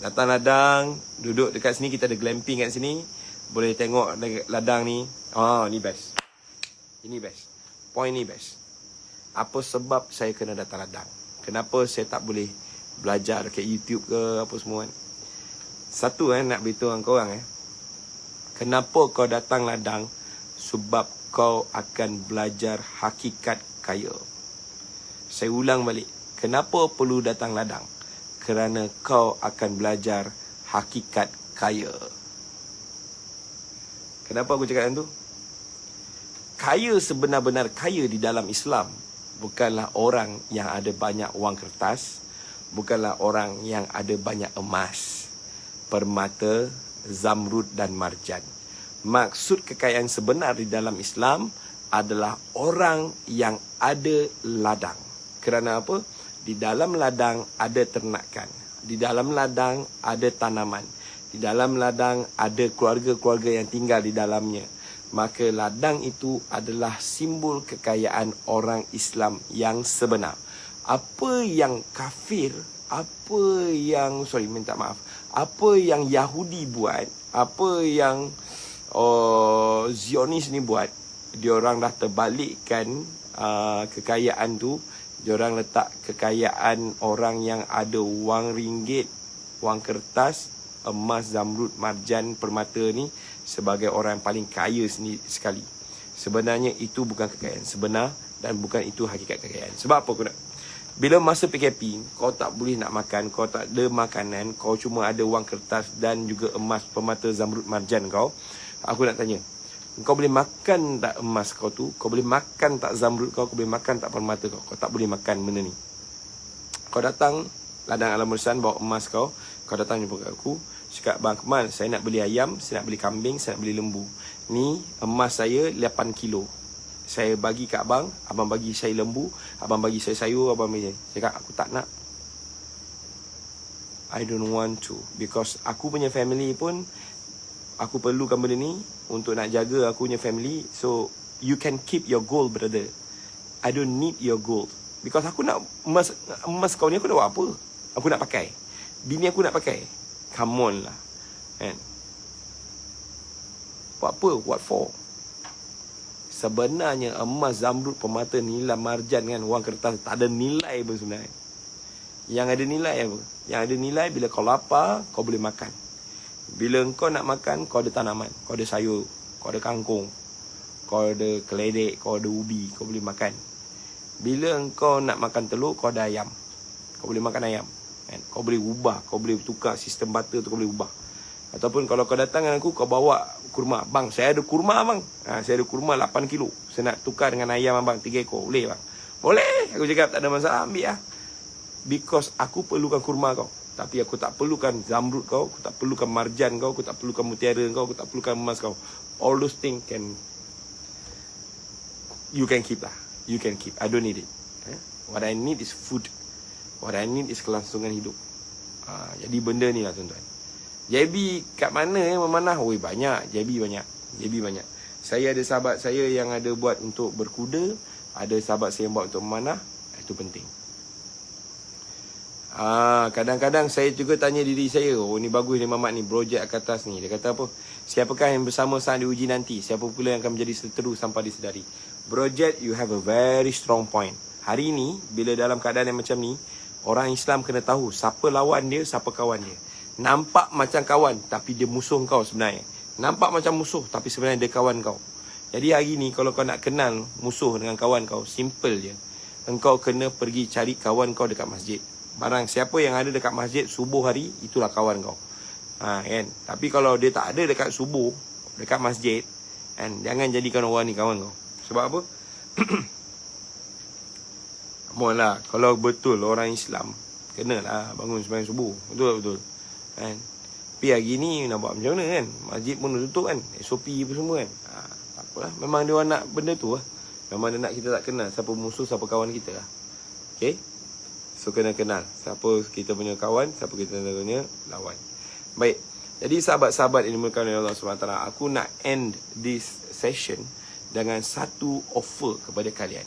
Datang ladang, duduk dekat sini, kita ada glamping kat sini. Boleh tengok ladang ni. Ni best. Ini best. Point ni best. Apa sebab saya kena datang ladang? Kenapa saya tak boleh belajar dekat YouTube ke apa semua kan? Satu nak beritahu dengan korang kenapa kau datang ladang? Sebab kau akan belajar hakikat kaya. Saya ulang balik. Kenapa perlu datang ladang? Kerana kau akan belajar hakikat kaya. Kenapa aku cakap macam tu? Kaya sebenar-benar kaya di dalam Islam bukanlah orang yang ada banyak wang kertas, bukanlah orang yang ada banyak emas, permata, zamrud dan marjan. Maksud kekayaan sebenar di dalam Islam adalah orang yang ada ladang. Kerana apa? Di dalam ladang ada ternakan. Di dalam ladang ada tanaman. Di dalam ladang ada keluarga-keluarga yang tinggal di dalamnya. Maka ladang itu adalah simbol kekayaan orang Islam yang sebenar. Apa yang kafir, apa yang apa yang Yahudi buat, apa yang Zionis ni buat, diorang dah terbalikkan kekayaan tu. Diorang letak kekayaan orang yang ada wang ringgit, wang kertas, emas, zamrud, marjan, permata ni sebagai orang yang paling kaya sekali. Sebenarnya itu bukan kekayaan sebenar dan bukan itu hakikat kekayaan. Sebab apa aku nak? Bila masa PKP, kau tak boleh nak makan, kau tak ada makanan, kau cuma ada wang kertas dan juga emas, permata, zamrud, marjan kau. Aku nak tanya, kau boleh makan tak emas kau tu? Kau boleh makan tak zamrud kau? Kau boleh makan tak permata kau? Kau tak boleh makan benda ni. Kau datang ladang Alam Warisan bawa emas kau. Kau datang jumpa kat aku. Cakap, Bang Kemal, saya nak beli ayam, saya nak beli kambing, saya nak beli lembu. Ni emas saya 8 kilo. Saya bagi kat abang, abang bagi saya lembu, abang bagi saya sayur, abang bagi. Cakap, aku tak nak. I don't want to. Because aku punya family pun, aku perlukan benda ni untuk nak jaga aku punya family. So, you can keep your gold, brother. I don't need your gold. Because aku nak emas kau ni aku nak buat apa? Aku nak pakai. Bini aku nak pakai. Come on lah. Kan? Buat apa? What for? Sebenarnya emas, zamrud, permata, nilai, marjan kan, wang kertas tak ada nilai pun sebenarnya. Yang ada nilai apa? Yang ada nilai bila kau lapar, kau boleh makan. Bila kau nak makan, kau ada tanaman, kau ada sayur, kau ada kangkung, kau ada keledek, kau ada ubi, kau boleh makan. Bila kau nak makan telur, kau ada ayam, kau boleh makan ayam. Kau boleh ubah, kau boleh tukar sistem butter tu, kau boleh ubah. Ataupun kalau kau datang dengan aku, kau bawa kurma. Bang, saya ada kurma bang. Saya ada kurma 8 kilo. Saya nak tukar dengan ayam abang 3 ekor. Boleh bang? Boleh. Aku cakap tak ada masalah, ambil lah. Because aku perlukan kurma kau. Tapi aku tak perlukan zamrud kau. Aku tak perlukan marjan kau. Aku tak perlukan mutiara kau. Aku tak perlukan emas kau. All those things you can keep lah. You can keep. I don't need it. What I need is food. What I need is kelangsungan hidup. Jadi benda ni lah tuan-tuan. JB kat mana memanah? Oi, banyak. JB banyak. Saya ada sahabat saya yang ada buat untuk berkuda. Ada sahabat saya yang buat untuk memanah. Itu penting. Kadang-kadang saya juga tanya diri saya, oh ni bagus ni Mamat ni, projek kat atas ni. Dia kata apa? Siapakah yang bersama saat diuji nanti? Siapa pula yang akan menjadi seteru sampai disedari? Projek, you have a very strong point. Hari ni, bila dalam keadaan yang macam ni, orang Islam kena tahu siapa lawan dia, siapa kawan dia. Nampak macam kawan, tapi dia musuh kau sebenarnya. Nampak macam musuh, tapi sebenarnya dia kawan kau. Jadi hari ni, kalau kau nak kenal musuh dengan kawan kau, simple je. Engkau kena pergi cari kawan kau dekat masjid. Barang siapa yang ada dekat masjid subuh hari, itulah kawan kau. Kan? Tapi kalau dia tak ada dekat subuh, dekat masjid, kan, jangan jadikan orang ni kawan kau. Sebab apa? Mohonlah, kalau betul orang Islam, kenalah bangun sembahyang subuh. Betul. Kan? Tapi hari ni nak buat macam mana kan? Masjid pun tutup kan? SOP pun semua kan? Tak apalah, memang dia orang nak benda tu lah. Memang dia nak kita tak kenal siapa musuh, siapa kawan kita lah. Okay? So kena kenal siapa kita punya kawan, siapa kita punya lawan. Baik. Jadi sahabat-sahabat yang dimuliakan oleh Allah SWT, aku nak end this session dengan satu offer kepada kalian.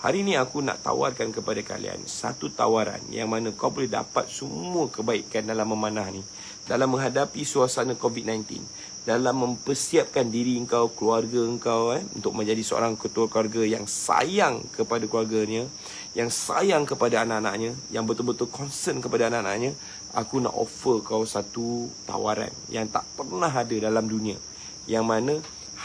Hari ni aku nak tawarkan kepada kalian satu tawaran yang mana kau boleh dapat semua kebaikan dalam memanah ni, dalam menghadapi suasana COVID-19, dalam mempersiapkan diri engkau, keluarga engkau untuk menjadi seorang ketua keluarga yang sayang kepada keluarganya, yang sayang kepada anak-anaknya, yang betul-betul concern kepada anak-anaknya. Aku nak offer kau satu tawaran yang tak pernah ada dalam dunia, yang mana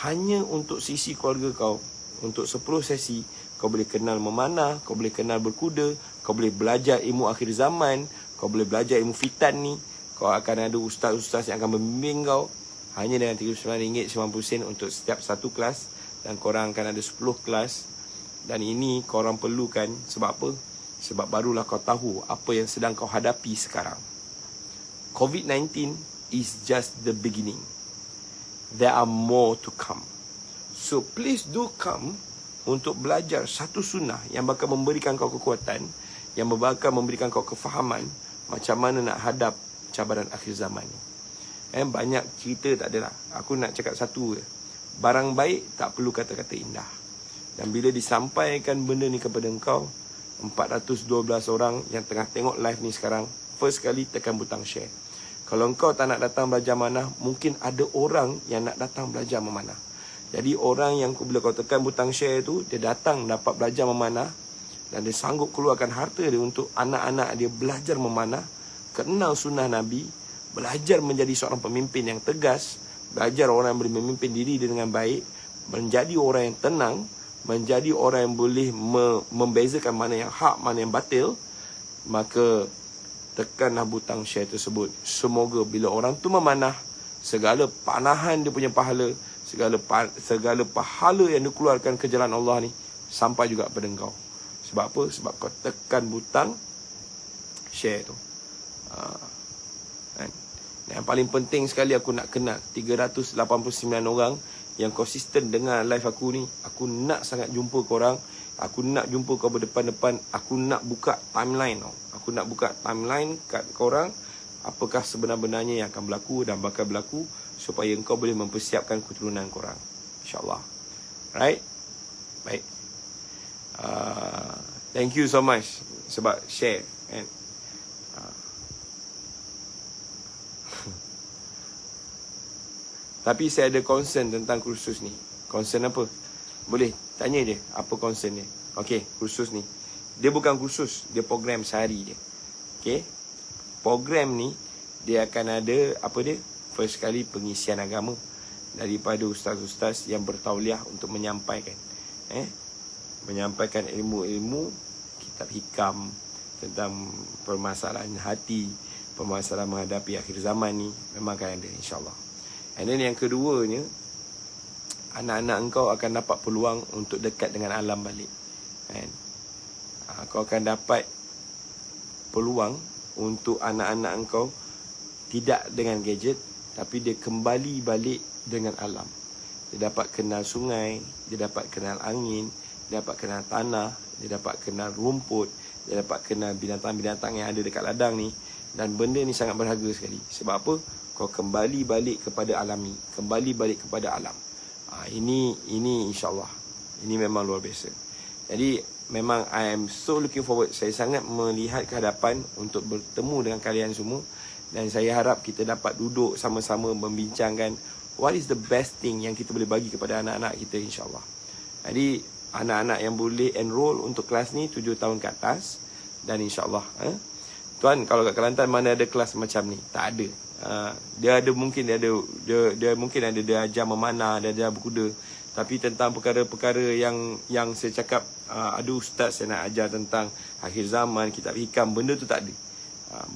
hanya untuk sisi keluarga kau, untuk 10 sesi, kau boleh kenal memanah, kau boleh kenal berkuda, kau boleh belajar ilmu akhir zaman, kau boleh belajar ilmu fitan ni. Kau akan ada ustaz-ustaz yang akan membimbing kau hanya dengan RM39.90 untuk setiap satu kelas, dan korang akan ada 10 kelas. Dan ini korang perlukan sebab apa? Sebab barulah kau tahu apa yang sedang kau hadapi sekarang. COVID-19 is just the beginning. There are more to come. So please do come untuk belajar satu sunnah yang bakal memberikan kau kekuatan, yang bakal memberikan kau kefahaman macam mana nak hadap cabaran akhir zaman ni. Banyak cerita tak adalah. Aku nak cakap satu je. Barang baik tak perlu kata-kata indah. Dan bila disampaikan benda ni kepada engkau, 412 orang yang tengah tengok live ni sekarang, first kali tekan butang share. Kalau engkau tak nak datang belajar manah, mungkin ada orang yang nak datang belajar memanah. Jadi orang yang bila kau tekan butang share tu, dia datang dapat belajar memanah, dan dia sanggup keluarkan harta dia untuk anak-anak dia belajar memanah, kenal sunnah Nabi, belajar menjadi seorang pemimpin yang tegas, belajar orang yang boleh memimpin diri dia dengan baik, menjadi orang yang tenang, menjadi orang yang boleh membezakan mana yang hak, mana yang batil. Maka tekanlah butang share tersebut. Semoga bila orang tu memanah, segala panahan dia punya pahala, segala pahala yang dikeluarkan ke jalan Allah ni sampai juga pada engkau. Sebab apa? Sebab kau tekan butang share tu. Yang paling penting sekali, aku nak kenal 389 orang yang konsisten dengan live aku ni. Aku nak sangat jumpa korang. Aku nak jumpa kau berdepan-depan. Aku nak buka timeline tau. Aku nak buka timeline kat korang, apakah sebenar-benarnya yang akan berlaku dan bakal berlaku, supaya engkau boleh mempersiapkan keturunan korang, InsyaAllah. Right? Baik. Thank you so much sebab share kan. Tapi saya ada concern tentang kursus ni. Concern apa? Boleh tanya dia apa concern dia. Okey, kursus ni, dia bukan kursus, dia program sehari je. Okey. Program ni dia akan ada apa dia? First kali pengisian agama daripada ustaz-ustaz yang bertauliah untuk menyampaikan menyampaikan ilmu-ilmu kitab hikam tentang permasalahan hati, permasalahan menghadapi akhir zaman ni. Memang akan ada, insyaAllah. And then yang keduanya, anak-anak engkau akan dapat peluang untuk dekat dengan alam balik. Kan? Kau akan dapat peluang untuk anak-anak engkau tidak dengan gadget, tapi dia kembali balik dengan alam. Dia dapat kenal sungai, dia dapat kenal angin, dia dapat kenal tanah, dia dapat kenal rumput, dia dapat kenal binatang-binatang yang ada dekat ladang ni. Dan benda ni sangat berharga sekali. Sebab apa? Kau kembali balik kepada alami, kembali balik kepada alam. Ini insyaAllah, ini memang luar biasa. Jadi memang I am so looking forward. Saya sangat melihat ke hadapan untuk bertemu dengan kalian semua. Dan saya harap kita dapat duduk sama-sama membincangkan what is the best thing yang kita boleh bagi kepada anak-anak kita, insyaAllah. Jadi anak-anak yang boleh enroll untuk kelas ni 7 tahun ke atas. Dan insyaAllah Tuan, kalau kat Kelantan mana ada kelas macam ni? Tak ada. Dia mungkin dia ajar memanah, dia ajar berkuda. Tapi tentang perkara-perkara yang saya cakap, ada ustaz saya nak ajar tentang akhir zaman, kitab hikam, benda tu tak ada.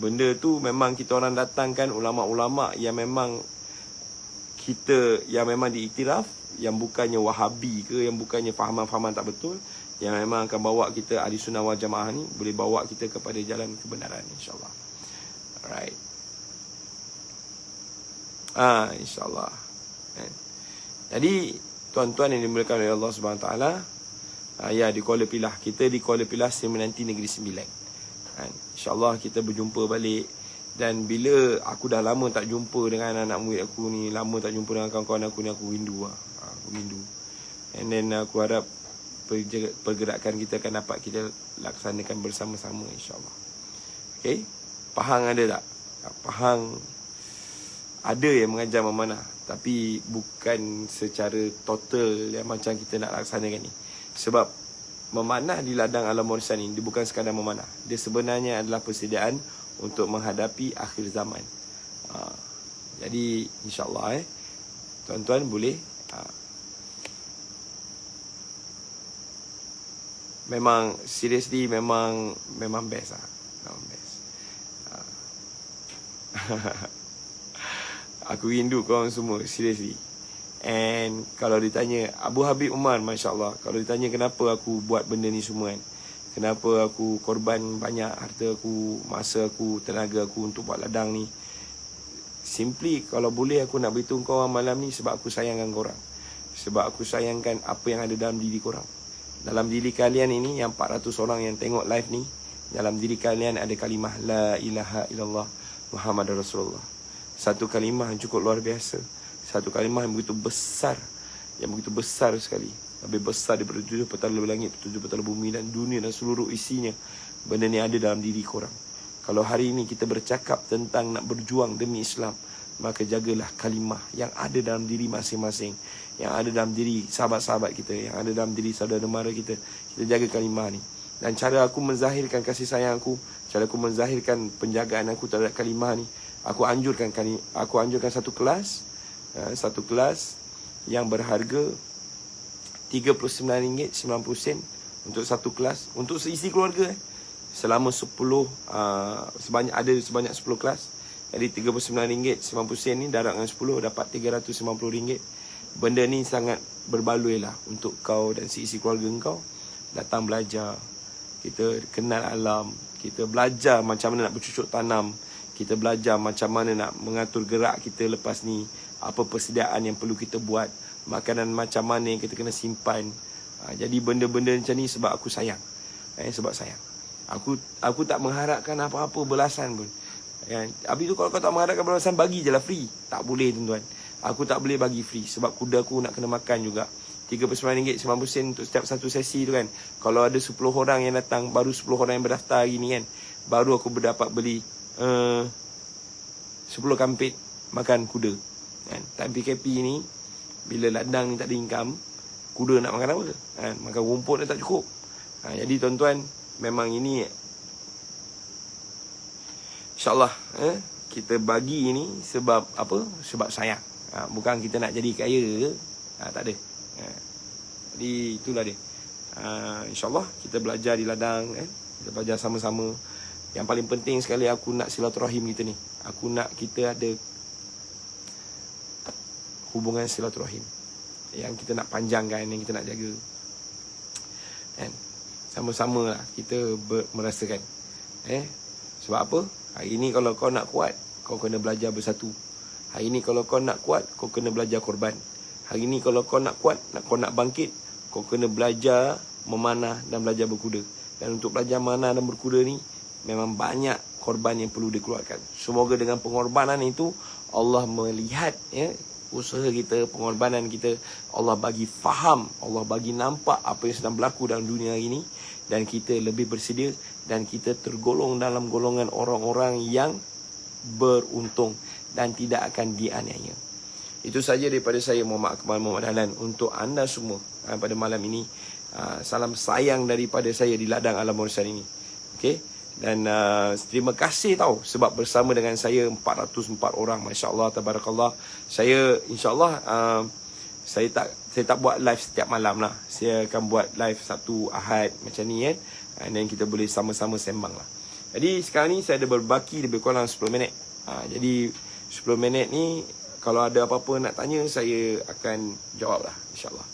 Benda tu memang kita orang datangkan ulama'-ulama' yang memang diiktiraf, yang bukannya wahabi ke, yang bukannya fahaman-fahaman tak betul, yang memang akan bawa kita ahli sunnah wal jamaah ni, boleh bawa kita kepada jalan kebenaran, insyaAllah. Alright. InsyaAllah. Jadi tuan-tuan yang dimuliakan oleh Allah Subhanahu Wa Taala, ya, di Kuala Pilah. Kita di Kuala Pilah Menanti Negeri Sembilan. InsyaAllah kita berjumpa balik. Dan bila aku dah lama tak jumpa dengan anak murid aku ni, lama tak jumpa dengan kawan-kawan aku ni, aku rindu aku rindu. And then aku harap pergerakan kita akan dapat kita laksanakan bersama-sama, insyaAllah. Okay, Pahang ada tak? Pahang ada yang mengajar memanah, tapi bukan secara total yang macam kita nak laksanakan ni. Sebab memanah di ladang alam warisan ni, dia bukan sekadar memanah. Dia sebenarnya adalah persediaan untuk menghadapi akhir zaman. Jadi insyaAllah tuan-tuan boleh memang seriously memang best lah. Memang best. Aku rindu korang semua, seriously. And kalau ditanya Abu Habib Umar, Masya Allah, kalau ditanya kenapa aku buat benda ni semua kan, kenapa aku korban banyak harta aku, masa aku, tenaga aku untuk buat ladang ni, simply kalau boleh aku nak beritahu korang malam ni sebab aku sayangkan korang. Sebab aku sayangkan apa yang ada dalam diri korang. Dalam diri kalian ini, yang 400 orang yang tengok live ni, dalam diri kalian ada kalimah La ilaha illallah Muhammad Rasulullah. Satu kalimah yang cukup luar biasa. Satu kalimah yang begitu besar. Yang begitu besar sekali. Lebih besar daripada 7 petala langit, 7 petala bumi dan dunia dan seluruh isinya. Benda ni ada dalam diri korang. Kalau hari ini kita bercakap tentang nak berjuang demi Islam, maka jagalah kalimah yang ada dalam diri masing-masing, yang ada dalam diri sahabat-sahabat kita, yang ada dalam diri saudara mara kita. Kita jaga kalimah ni. Dan cara aku menzahirkan kasih sayang aku, cara aku menzahirkan penjagaan aku terhadap kalimah ni, aku anjurkan satu kelas yang berharga RM39.90 untuk satu kelas, untuk seisi keluarga selama 10 sebanyak 10 kelas. Jadi RM39.90 ni darab dengan 10 dapat RM350. Benda ni sangat berbaloi lah untuk kau dan seisi keluarga kau datang belajar. Kita kenal alam, kita belajar macam mana nak bercucuk tanam, kita belajar macam mana nak mengatur gerak kita lepas ni, apa persediaan yang perlu kita buat, makanan macam mana yang kita kena simpan. Jadi benda-benda macam ni sebab aku sayang. Sebab sayang. Aku tak mengharapkan apa-apa belasan pun. Habis tu kalau kau tak mengharapkan belasan, bagi je lah free. Tak boleh tuan-tuan. Aku tak boleh bagi free sebab kuda aku nak kena makan juga. RM39.90 untuk setiap satu sesi tu kan. Kalau ada 10 orang yang datang, baru 10 orang yang berdaftar hari ni kan, baru aku berdapat beli 10 kampit makan kuda kan. Time PKP ni, bila ladang ni tak ada income, kuda nak makan apa kan? Makan rumput dah tak cukup. Jadi tuan-tuan, memang ini InsyaAllah kita bagi ini sebab apa? Sebab sayang. Bukan kita nak jadi kaya ke? Tak ada. Jadi itulah dia. InsyaAllah kita belajar di ladang, kita belajar sama-sama. Yang paling penting sekali, aku nak silaturahim kita ni. Aku nak kita ada hubungan silaturahim yang kita nak panjangkan, yang kita nak jaga. Sama-sama lah kita merasakan. Sebab apa? Hari ni kalau kau nak kuat, kau kena belajar bersatu. Hari ni kalau kau nak kuat, kau kena belajar korban. Hari ni kalau kau nak kuat, kau nak bangkit, kau kena belajar memanah dan belajar berkuda. Dan untuk belajar memanah dan berkuda ni, memang banyak korban yang perlu dikeluarkan. Semoga dengan pengorbanan itu, Allah melihat usaha kita, pengorbanan kita. Allah bagi faham, Allah bagi nampak apa yang sedang berlaku dalam dunia hari ini. dan kita lebih bersedia, dan kita tergolong dalam golongan orang-orang yang beruntung dan tidak akan dianiaya. Itu saja daripada saya, Muhammad Akmal Muhammad Dahlan, untuk anda semua pada malam ini. Salam sayang daripada saya di ladang Alam Warisan ini. Okey. Dan terima kasih tahu sebab bersama dengan saya 404 orang, masya-Allah, tabarakallah. Saya insya-Allah saya tak buat live setiap malam lah. Saya akan buat live Sabtu Ahad macam ni kan. Dan kita boleh sama-sama sembang lah. Jadi sekarang ni saya ada berbaki lebih kurang 10 minit. Jadi 10 minit ni kalau ada apa-apa nak tanya, saya akan jawab lah, insya-Allah.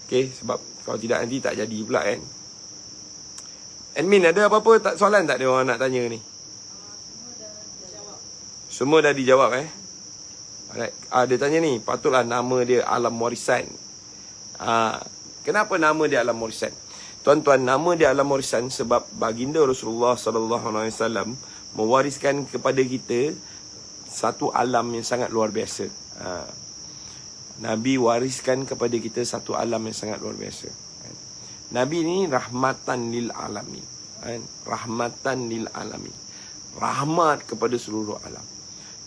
Okey, sebab kalau tidak nanti tak jadi pula kan. Admin, ada apa-apa tak, soalan tak ada orang nak tanya ni? Semua dah dijawab Alright. Dia tanya ni, patutlah nama dia Alam Warisan. Kenapa nama dia Alam Warisan? Tuan-tuan, nama dia Alam Warisan sebab baginda Rasulullah SAW mewariskan kepada kita satu alam yang sangat luar biasa. Nabi wariskan kepada kita satu alam yang sangat luar biasa. Nabi ni rahmatan lil alamin. Rahmatan lil alamin. Rahmat kepada seluruh alam.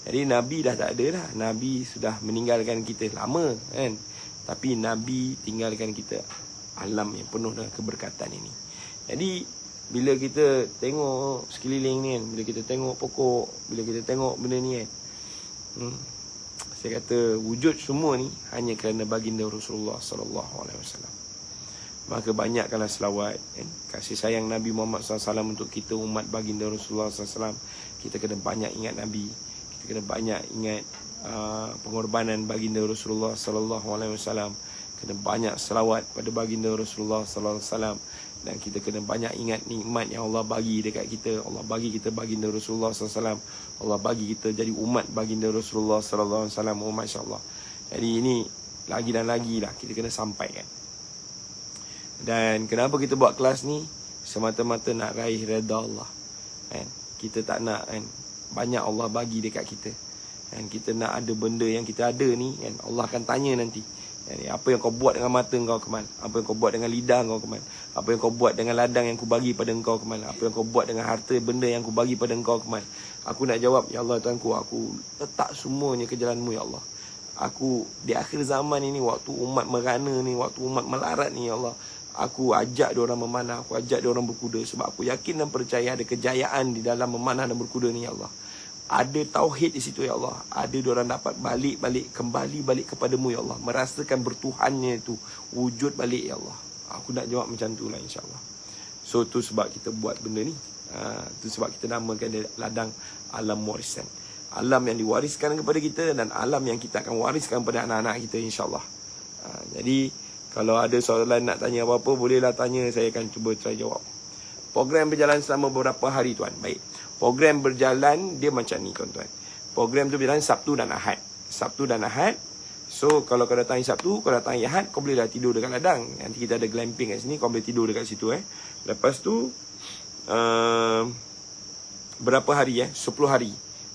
Jadi Nabi dah tak ada dah. Nabi sudah meninggalkan kita lama kan. Tapi Nabi tinggalkan kita alam yang penuh dengan keberkatan ini. Jadi bila kita tengok sekeliling ni kan, bila kita tengok pokok, bila kita tengok benda ni kan, saya kata wujud semua ni hanya kerana baginda Rasulullah SAW. Maka banyakkanlah selawat kan? Kasih sayang Nabi Muhammad SAW untuk kita umat baginda Rasulullah SAW. Kita kena banyak ingat Nabi. Kita kena banyak ingat pengorbanan baginda Rasulullah SAW. Kena banyak selawat pada baginda Rasulullah SAW. Dan kita kena banyak ingat nikmat yang Allah bagi dekat kita. Allah bagi kita baginda Rasulullah SAW. Allah bagi kita jadi umat baginda Rasulullah SAW. Oh, Masya Allah. Jadi ini lagi dan lagi lah kita kena sampaikan. Dan kenapa kita buat kelas ni? Semata-mata nak raih redha Allah kan? Kita tak nak kan, banyak Allah bagi dekat kita kan? Kita nak ada benda yang kita ada ni kan? Allah akan tanya nanti kan? Apa yang kau buat dengan mata kau ke mana? Apa yang kau buat dengan lidah kau ke mana? Apa yang kau buat dengan ladang yang ku bagi pada engkau ke mana? Apa yang kau buat dengan harta benda yang ku bagi pada engkau ke mana? Aku nak jawab, ya Allah Tuanku, aku letak semuanya ke jalan-Mu ya Allah. Aku di akhir zaman ini, waktu umat merana ni, waktu umat melarat ni ya Allah, aku ajak diorang memanah, aku ajak diorang berkuda. Sebab aku yakin dan percaya ada kejayaan di dalam memanah dan berkuda ni ya Allah. Ada tauhid di situ ya Allah. Ada diorang dapat kembali balik kepadamu ya Allah. Merasakan bertuhannya itu wujud balik ya Allah. Aku nak jawab macam tu lah insya-Allah. So tu sebab kita buat benda ni. Tu sebab kita namakan dia ladang Alam Warisan. Alam yang diwariskan kepada kita dan alam yang kita akan wariskan kepada anak-anak kita insya-Allah. Jadi kalau ada soalan nak tanya apa-apa, bolehlah tanya. Saya akan cuba try jawab. Program berjalan selama beberapa hari tuan. Baik. Program berjalan dia macam ni tuan-tuan. Program tu berjalan Sabtu dan Ahad. Sabtu dan Ahad. So kalau kau datang hari Sabtu, kau datang hari Ahad, kau bolehlah tidur dekat ladang. Nanti kita ada glamping kat sini, kau boleh tidur dekat situ Lepas tu berapa hari 10 hari.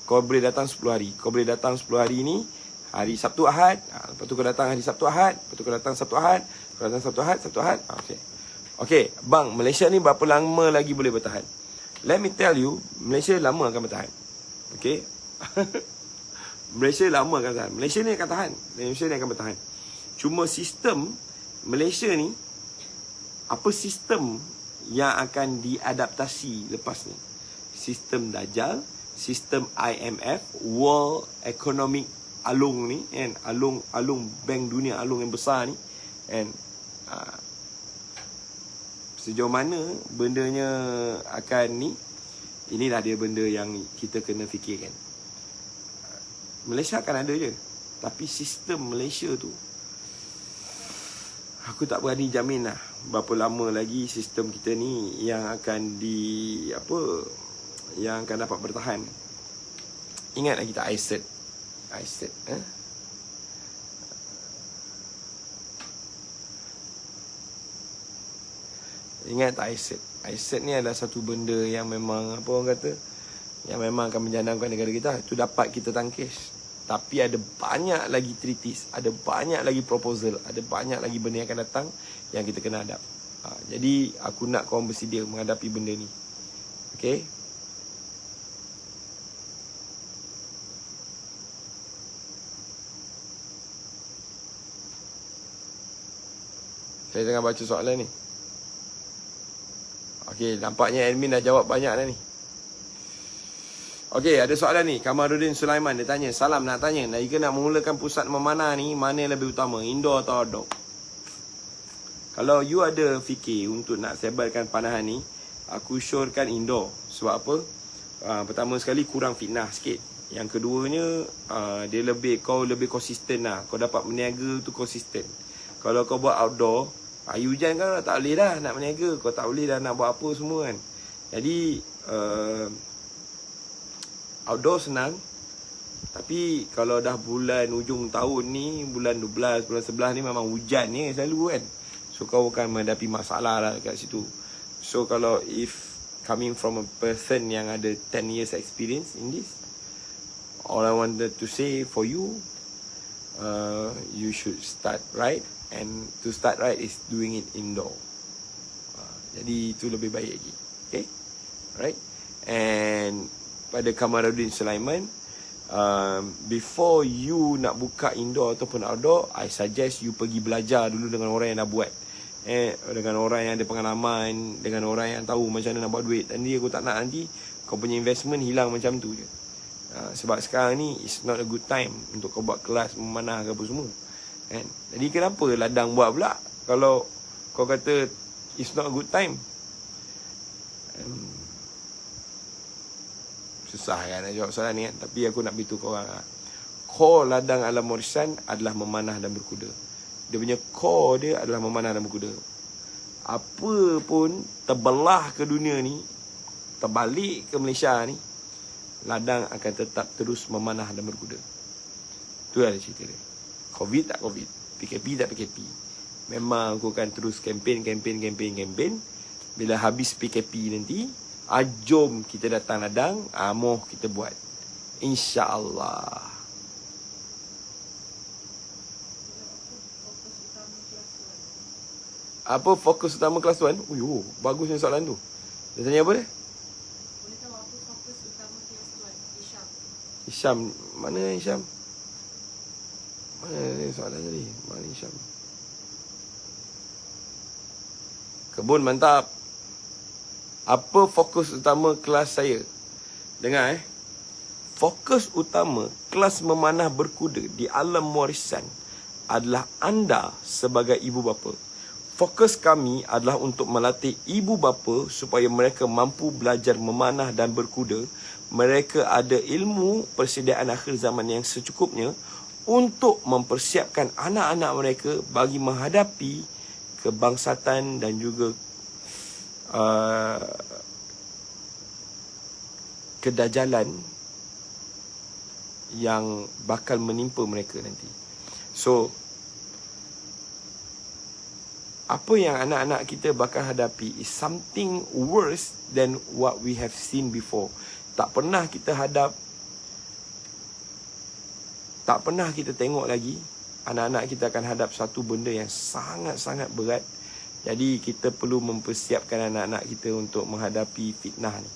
Kau boleh datang 10 hari. Kau boleh datang 10 hari ni. Hari Sabtu Ahad, lepas tu kau datang hari Sabtu Ahad, lepas tu kau datang Sabtu Ahad, kau datang Sabtu Ahad. Okey, bang, Malaysia ni berapa lama lagi boleh bertahan? Let me tell you, Malaysia lama akan bertahan. Okey. Malaysia lama akan bertahan. Malaysia ni akan tahan. Malaysia ni akan bertahan. Cuma sistem Malaysia ni, apa sistem yang akan diadaptasi lepas ni? Sistem Dajjal, sistem IMF, World Economic Alung ni kan, alung bank dunia, alung yang besar ni kan, sejauh mana bendanya akan ni, inilah dia benda yang kita kena fikirkan. Malaysia akan ada je, tapi sistem Malaysia tu aku tak berani jamin lah berapa lama lagi sistem kita ni yang akan yang akan dapat bertahan. Ingatlah kita ISET Ingat tak ISET ni adalah satu benda yang memang apa orang kata, yang memang akan menjandangkan negara kita. Itu dapat kita tangkis. Tapi ada banyak lagi treaties, ada banyak lagi proposal, ada banyak lagi benda yang akan datang yang kita kena hadap. Jadi aku nak korang bersedia menghadapi benda ni. Okay? Saya tengah baca soalan ni. Okey, nampaknya admin dah jawab banyak dah ni. Okey, ada soalan ni. Kamaruddin Sulaiman dia tanya, salam, nak tanya, jika nak memulakan pusat memanah ni, mana yang lebih utama, indoor atau outdoor? Kalau you ada fikir untuk nak sebarkan panahan ni, aku syorkan indoor. Sebab apa? Pertama sekali kurang fitnah sikit. Yang keduanya, kau lebih konsisten lah. Kau dapat meniaga tu konsisten. Kalau kau buat outdoor, air hujan kan tak boleh dah nak meniaga. Kau tak boleh dah nak buat apa semua kan. Jadi outdoor senang. Tapi kalau dah bulan hujung tahun ni, bulan 12, bulan 11 ni memang hujan ni selalu kan. So kau akan menghadapi masalah lah kat situ. So kalau if coming from a person yang ada 10 years experience in this, all I wanted to say for you, you should start right. And to start right is doing it indoor. Jadi itu lebih baik lagi. Okay? Alright. And pada Kamaruddin Sulaiman, before you nak buka indoor ataupun outdoor, I suggest you pergi belajar dulu dengan orang yang dah buat. Dengan orang yang ada pengalaman, dengan orang yang tahu macam mana nak buat duit. Dan dia aku tak nak nanti kau punya investment hilang macam tu je. Sebab sekarang ni is not a good time untuk kau buat kelas memanah ke apa semua. Kan? Jadi kenapa ladang buat pula kalau kau kata it's not a good time? Susah kan nak jawab soalan ni kan. Tapi aku nak beritahu kau orang, core ladang alam warisan adalah memanah dan berkuda. Dia punya core dia adalah memanah dan berkuda. Apa pun terbelah ke dunia ni, terbalik ke Malaysia ni, ladang akan tetap terus memanah dan berkuda. Itu ada cerita dia. Covid tak Covid, PKP tak PKP, memang aku akan terus campaign. Bila habis PKP nanti, jom kita datang ladang, moh kita buat, InsyaAllah. Apa fokus utama kelas 1? Bagusnya soalan tu. Dia tanya apa dia? Boleh tahu apa fokus utama kelas 1? Hisham. Mana Hisham? Mana ni soalan tadi? Mana Hisham? Kebun mantap. Apa fokus utama kelas saya? Dengar Fokus utama kelas memanah berkuda di alam warisan adalah anda sebagai ibu bapa. Fokus kami adalah untuk melatih ibu bapa supaya mereka mampu belajar memanah dan berkuda. Mereka ada ilmu persediaan akhir zaman yang secukupnya untuk mempersiapkan anak-anak mereka bagi menghadapi kebangsatan dan juga kedajalan yang bakal menimpa mereka nanti. So, apa yang anak-anak kita bakal hadapi is something worse than what we have seen before. Tak pernah kita tengok lagi anak-anak kita akan hadap satu benda yang sangat-sangat berat. Jadi kita perlu mempersiapkan anak-anak kita untuk menghadapi fitnah ni.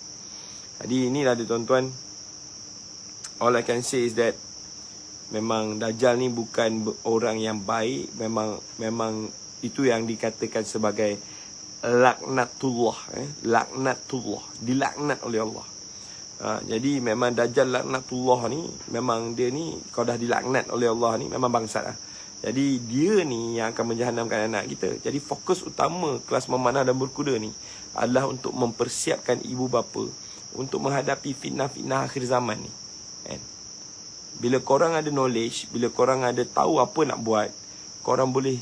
Jadi inilah dia tuan-tuan. All I can say is that memang Dajjal ni bukan orang yang baik. Memang itu yang dikatakan sebagai laknatullah. Laknatullah. Dilaknat oleh Allah. Jadi memang Dajjal laknatullah ni, memang dia ni, kalau dah dilaknat oleh Allah ni, memang bangsat lah. Jadi dia ni yang akan menjahanamkan anak kita. Jadi fokus utama kelas memanah dan berkuda ni adalah untuk mempersiapkan ibu bapa untuk menghadapi fitnah-fitnah akhir zaman ni. Bila korang ada knowledge, bila korang ada tahu apa nak buat, korang boleh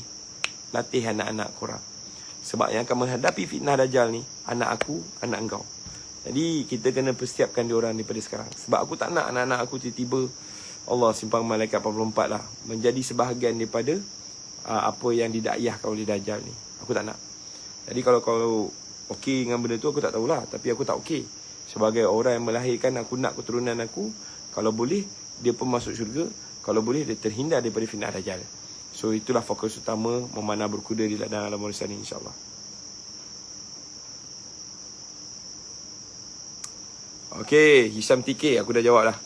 latih anak-anak korang. Sebab yang akan menghadapi fitnah Dajjal ni, anak aku, anak engkau. Jadi kita kena persiapkan diorang daripada sekarang. Sebab aku tak nak anak-anak aku tiba-tiba Allah simpang malaikat 44 lah menjadi sebahagian daripada apa yang didakyahkan oleh Dajjal ni. Aku tak nak. Jadi kalau kau okey dengan benda tu, aku tak tahulah. Tapi aku tak okey. Sebagai orang yang melahirkan, aku nak keturunan aku, kalau boleh dia pun masuk syurga, kalau boleh dia terhindar daripada fitnah Dajjal. So itulah fokus utama memanah berkuda di ladang alam warisan ni, insyaAllah. Okey, Hisham TK, aku dah jawab dah.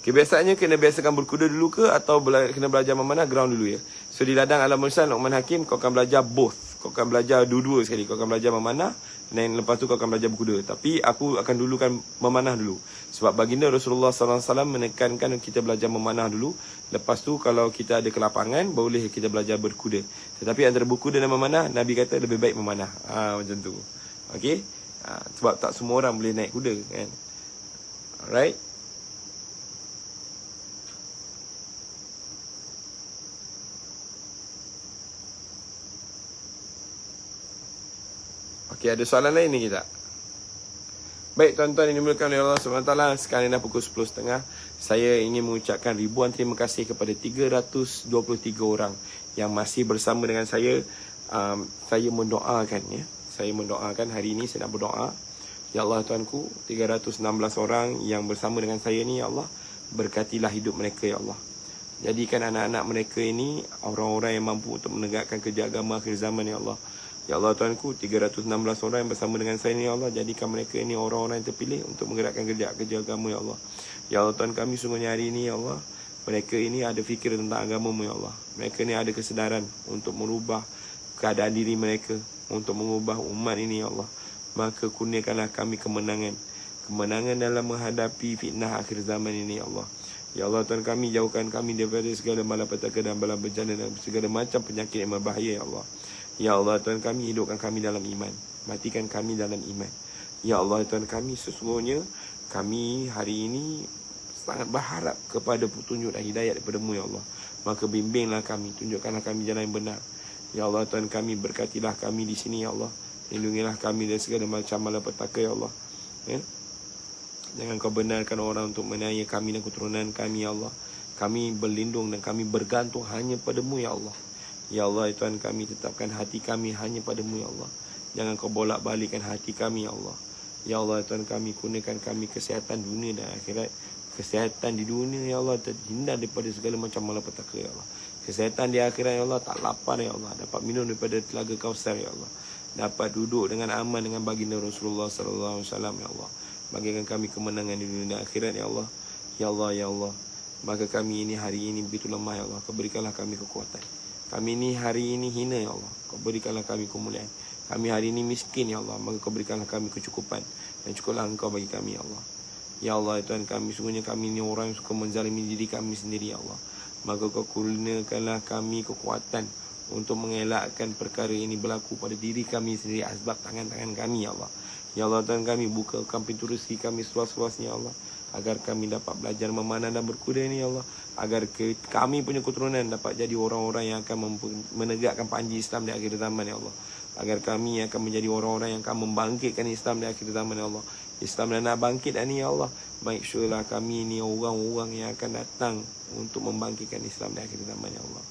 Kebiasaannya kena biasakan berkuda dulu ke atau kena belajar memanah ground dulu ya. So di ladang Alam Mursan Luqman Hakim kau akan belajar both. Kau akan belajar dua-dua sekali. Kau akan belajar memanah dan lepas tu kau akan belajar berkuda. Tapi aku akan dulukan memanah dulu. Sebab baginda Rasulullah SAW menekankan kita belajar memanah dulu. Lepas tu kalau kita ada kelapangan boleh kita belajar berkuda. Tetapi antara berkuda dan memanah Nabi kata lebih baik memanah. Macam tu. Okey? Sebab tak semua orang boleh naik kuda kan. Alright? Okey, ada soalan lain ni kita? Baik tuan-tuan yang dimuliakan oleh Allah SWT, sekarang dah pukul 10.30. Saya ingin mengucapkan ribuan terima kasih kepada 323 orang yang masih bersama dengan saya. Saya mendoakan ya. Saya mendoakan hari ini saya nak berdoa. Ya Allah Tuanku, 316 orang yang bersama dengan saya ni ya Allah, berkatilah hidup mereka ya Allah. Jadikan anak-anak mereka ini orang-orang yang mampu untuk menegakkan kerja agama akhir zaman ya Allah. Ya Allah Tuanku, 316 orang yang bersama dengan saya ni ya Allah, jadikan mereka ini orang-orang yang terpilih untuk menggerakkan kerja agama ya Allah. Ya Allah Tuhan kami, sungguhnya hari ini ya Allah, mereka ini ada fikir tentang agama-Mu ya Allah. Mereka ini ada kesedaran untuk merubah keadaan diri mereka, untuk mengubah umat ini ya Allah. Maka kurniakanlah kami kemenangan dalam menghadapi fitnah akhir zaman ini ya Allah. Ya Allah Tuhan kami, jauhkan kami daripada segala malapetaka dan bala bencana dan segala macam penyakit yang berbahaya ya Allah. Ya Allah Tuhan kami, hidupkan kami dalam iman, matikan kami dalam iman. Ya Allah Tuhan kami, sesungguhnya kami hari ini sangat berharap kepada petunjuk dan hidayat daripada-Mu ya Allah. Maka bimbinglah kami, tunjukkanlah kami jalan yang benar. Ya Allah Tuhan kami, berkatilah kami di sini ya Allah. Lindungilah kami dari segala macam malapetaka ya Allah ya. Jangan Kau benarkan orang untuk menaniaya kami dan keturunan kami ya Allah. Kami berlindung dan kami bergantung hanya pada-Mu ya Allah. Ya Allah Tuhan kami, tetapkan hati kami hanya pada-Mu ya Allah. Jangan Kau bolak-balikkan hati kami ya Allah. Ya Allah Tuhan kami, kurniakan kami kesihatan dunia dan akhirat. Kesihatan di dunia ya Allah, terhindar daripada segala macam malapetaka ya Allah. Kesihatan di akhirat ya Allah, tak lapar ya Allah, dapat minum daripada telaga Kausar ya Allah. Dapat duduk dengan aman dengan baginda Rasulullah sallallahu alaihi wasallam ya Allah. Bagikan kami kemenangan di dunia dan akhirat ya Allah. Ya Allah ya Allah. Maka kami ini hari ini begitu lemah ya Allah. Kau berikanlah kami kekuatan. Kami ini hari ini hina ya Allah. Kau berikanlah kami kemuliaan. Kami hari ini miskin ya Allah. Maka Kau berikanlah kami kecukupan. Dan cukuplah Engkau bagi kami ya Allah. Ya Allah Tuhan kami, sungguhnya kami ini orang yang suka menzalimi diri kami sendiri ya Allah. Maka Kau kurniakanlah kami kekuatan untuk mengelakkan perkara ini berlaku pada diri kami sendiri, asbab tangan-tangan kami ya Allah. Ya Allah Tuhan kami, bukakan pintu rezeki kami seluas-luasnya ya Allah, agar kami dapat belajar memanah dan berkuda ini ya Allah. Agar kami punya keturunan dapat jadi orang-orang yang akan menegakkan panji Islam di akhir zaman ya Allah. Agar kami akan menjadi orang-orang yang akan membangkitkan Islam di akhir zaman ya Allah. Islam dah nak bangkit ni ya Allah. Make sure lah kami ni orang-orang yang akan datang untuk membangkitkan Islam di akhir zaman ya Allah.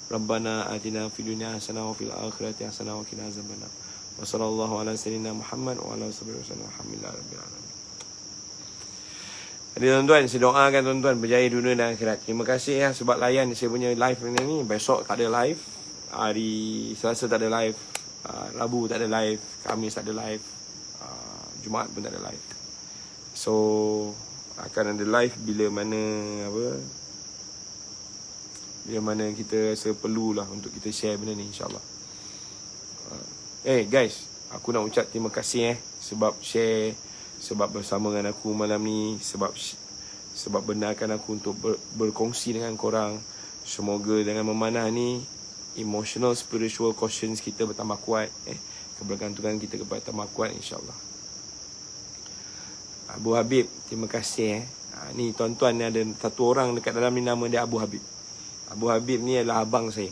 Rabbana atina fid dunya hasanah wa fil akhirati hasanah wa qina azabannar. Wa sallallahu ala sayyidina Muhammad wa ala alihi wasallam. Alhamdulillah rabbil alamin. Jadi tuan-tuan, saya doakan tuan-tuan berjaya dunia dan akhirat. Terima kasih ya sebab layan saya punya live ni. Besok tak ada live, hari Selasa tak ada live, Rabu tak ada live, Khamis tak ada live, Jumaat pun tak ada live. So akan ada live bila mana kita rasa perlulah untuk kita share benda ni, insyaAllah. Guys, aku nak ucap terima kasih sebab share, sebab bersama dengan aku malam ni, sebab benarkan aku untuk berkongsi dengan korang. Semoga dengan memanah ni, emotional spiritual quotients kita bertambah kuat, kebergantungan kita kepada tambah kuat, insyaAllah. Abu Habib, terima kasih ni tuan-tuan, ni ada satu orang dekat dalam ni, nama dia Abu Habib. Abu Habib ni adalah abang saya,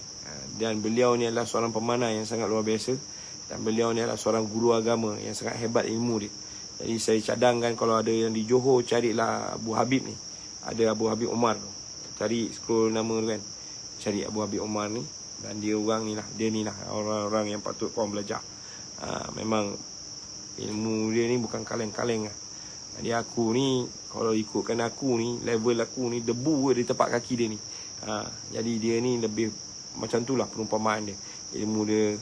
dan beliau ni adalah seorang pemanah yang sangat luar biasa. Dan beliau ni adalah seorang guru agama yang sangat hebat ilmu dia. Jadi saya cadangkan kalau ada yang di Johor, carilah Abu Habib ni. Ada Abu Habib Omar, cari scroll nama tu kan, cari Abu Habib Omar ni. Dan dia orang ni lah, dia ni lah orang-orang yang patut korang belajar. Memang ilmu dia ni bukan kaleng-kaleng lah. Jadi aku ni, kalau ikutkan aku ni, level aku ni, debu di tapak kaki dia ni. Jadi dia ni lebih macam tu lah perumpamaan dia. Ilmu dia,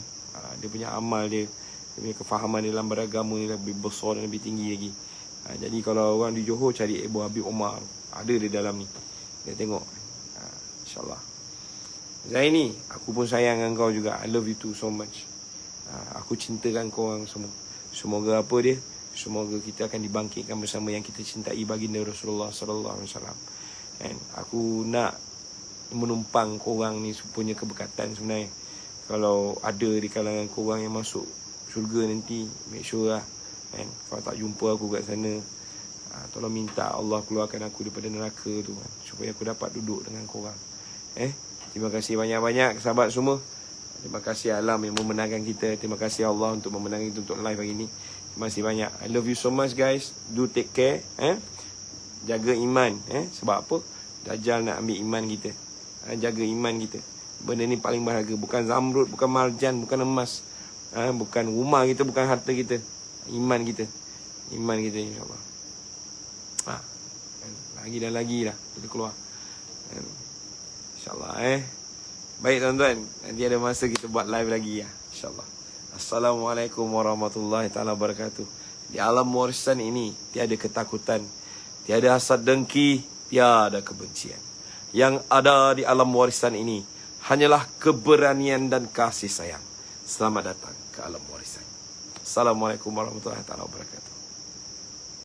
dia punya amal dia, Dia punya kefahaman dalam beragama ni lebih besar dan lebih tinggi lagi. Jadi kalau orang di Johor cari Abu Habib Omar, ada di dalam ni. Dia tengok. InsyaAllah. Zaini, aku pun sayang dengan kau juga. I love you too so much. Aku cintakan kau orang semua. Semoga apa dia? Semoga kita akan dibangkitkan bersama yang kita cintai baginda Rasulullah sallallahu alaihi wasallam. And aku nak menumpang korang ni punya keberkatan sebenarnya. Kalau ada di kalangan korang yang masuk syurga nanti, make sure lah. And kalau tak jumpa aku kat sana, tolong minta Allah keluarkan aku daripada neraka tu, supaya aku dapat duduk dengan korang. Terima kasih banyak-banyak sahabat semua. Terima kasih alam yang memenangkan kita. Terima kasih Allah untuk memenangi kita untuk live hari ni. Terima kasih banyak. I love you so much guys. Do take care. Jaga iman. Sebab apa? Dajjal nak ambil iman kita. Jaga iman kita. Benda ni paling berharga. Bukan zamrud, bukan marjan, bukan emas. Bukan rumah kita, bukan harta kita. Iman kita. Iman kita insyaAllah. Lagi dan lagi lah kita keluar. InsyaAllah Baik tuan-tuan, nanti ada masa kita buat live lagi ya, InsyaAllah. Assalamualaikum warahmatullahi ta'ala wabarakatuh. Di alam warisan ini tiada ketakutan, tiada hasad dengki, tiada kebencian. Yang ada di alam warisan ini hanyalah keberanian dan kasih sayang. Selamat datang ke alam warisan. Assalamualaikum warahmatullahi ta'ala wabarakatuh.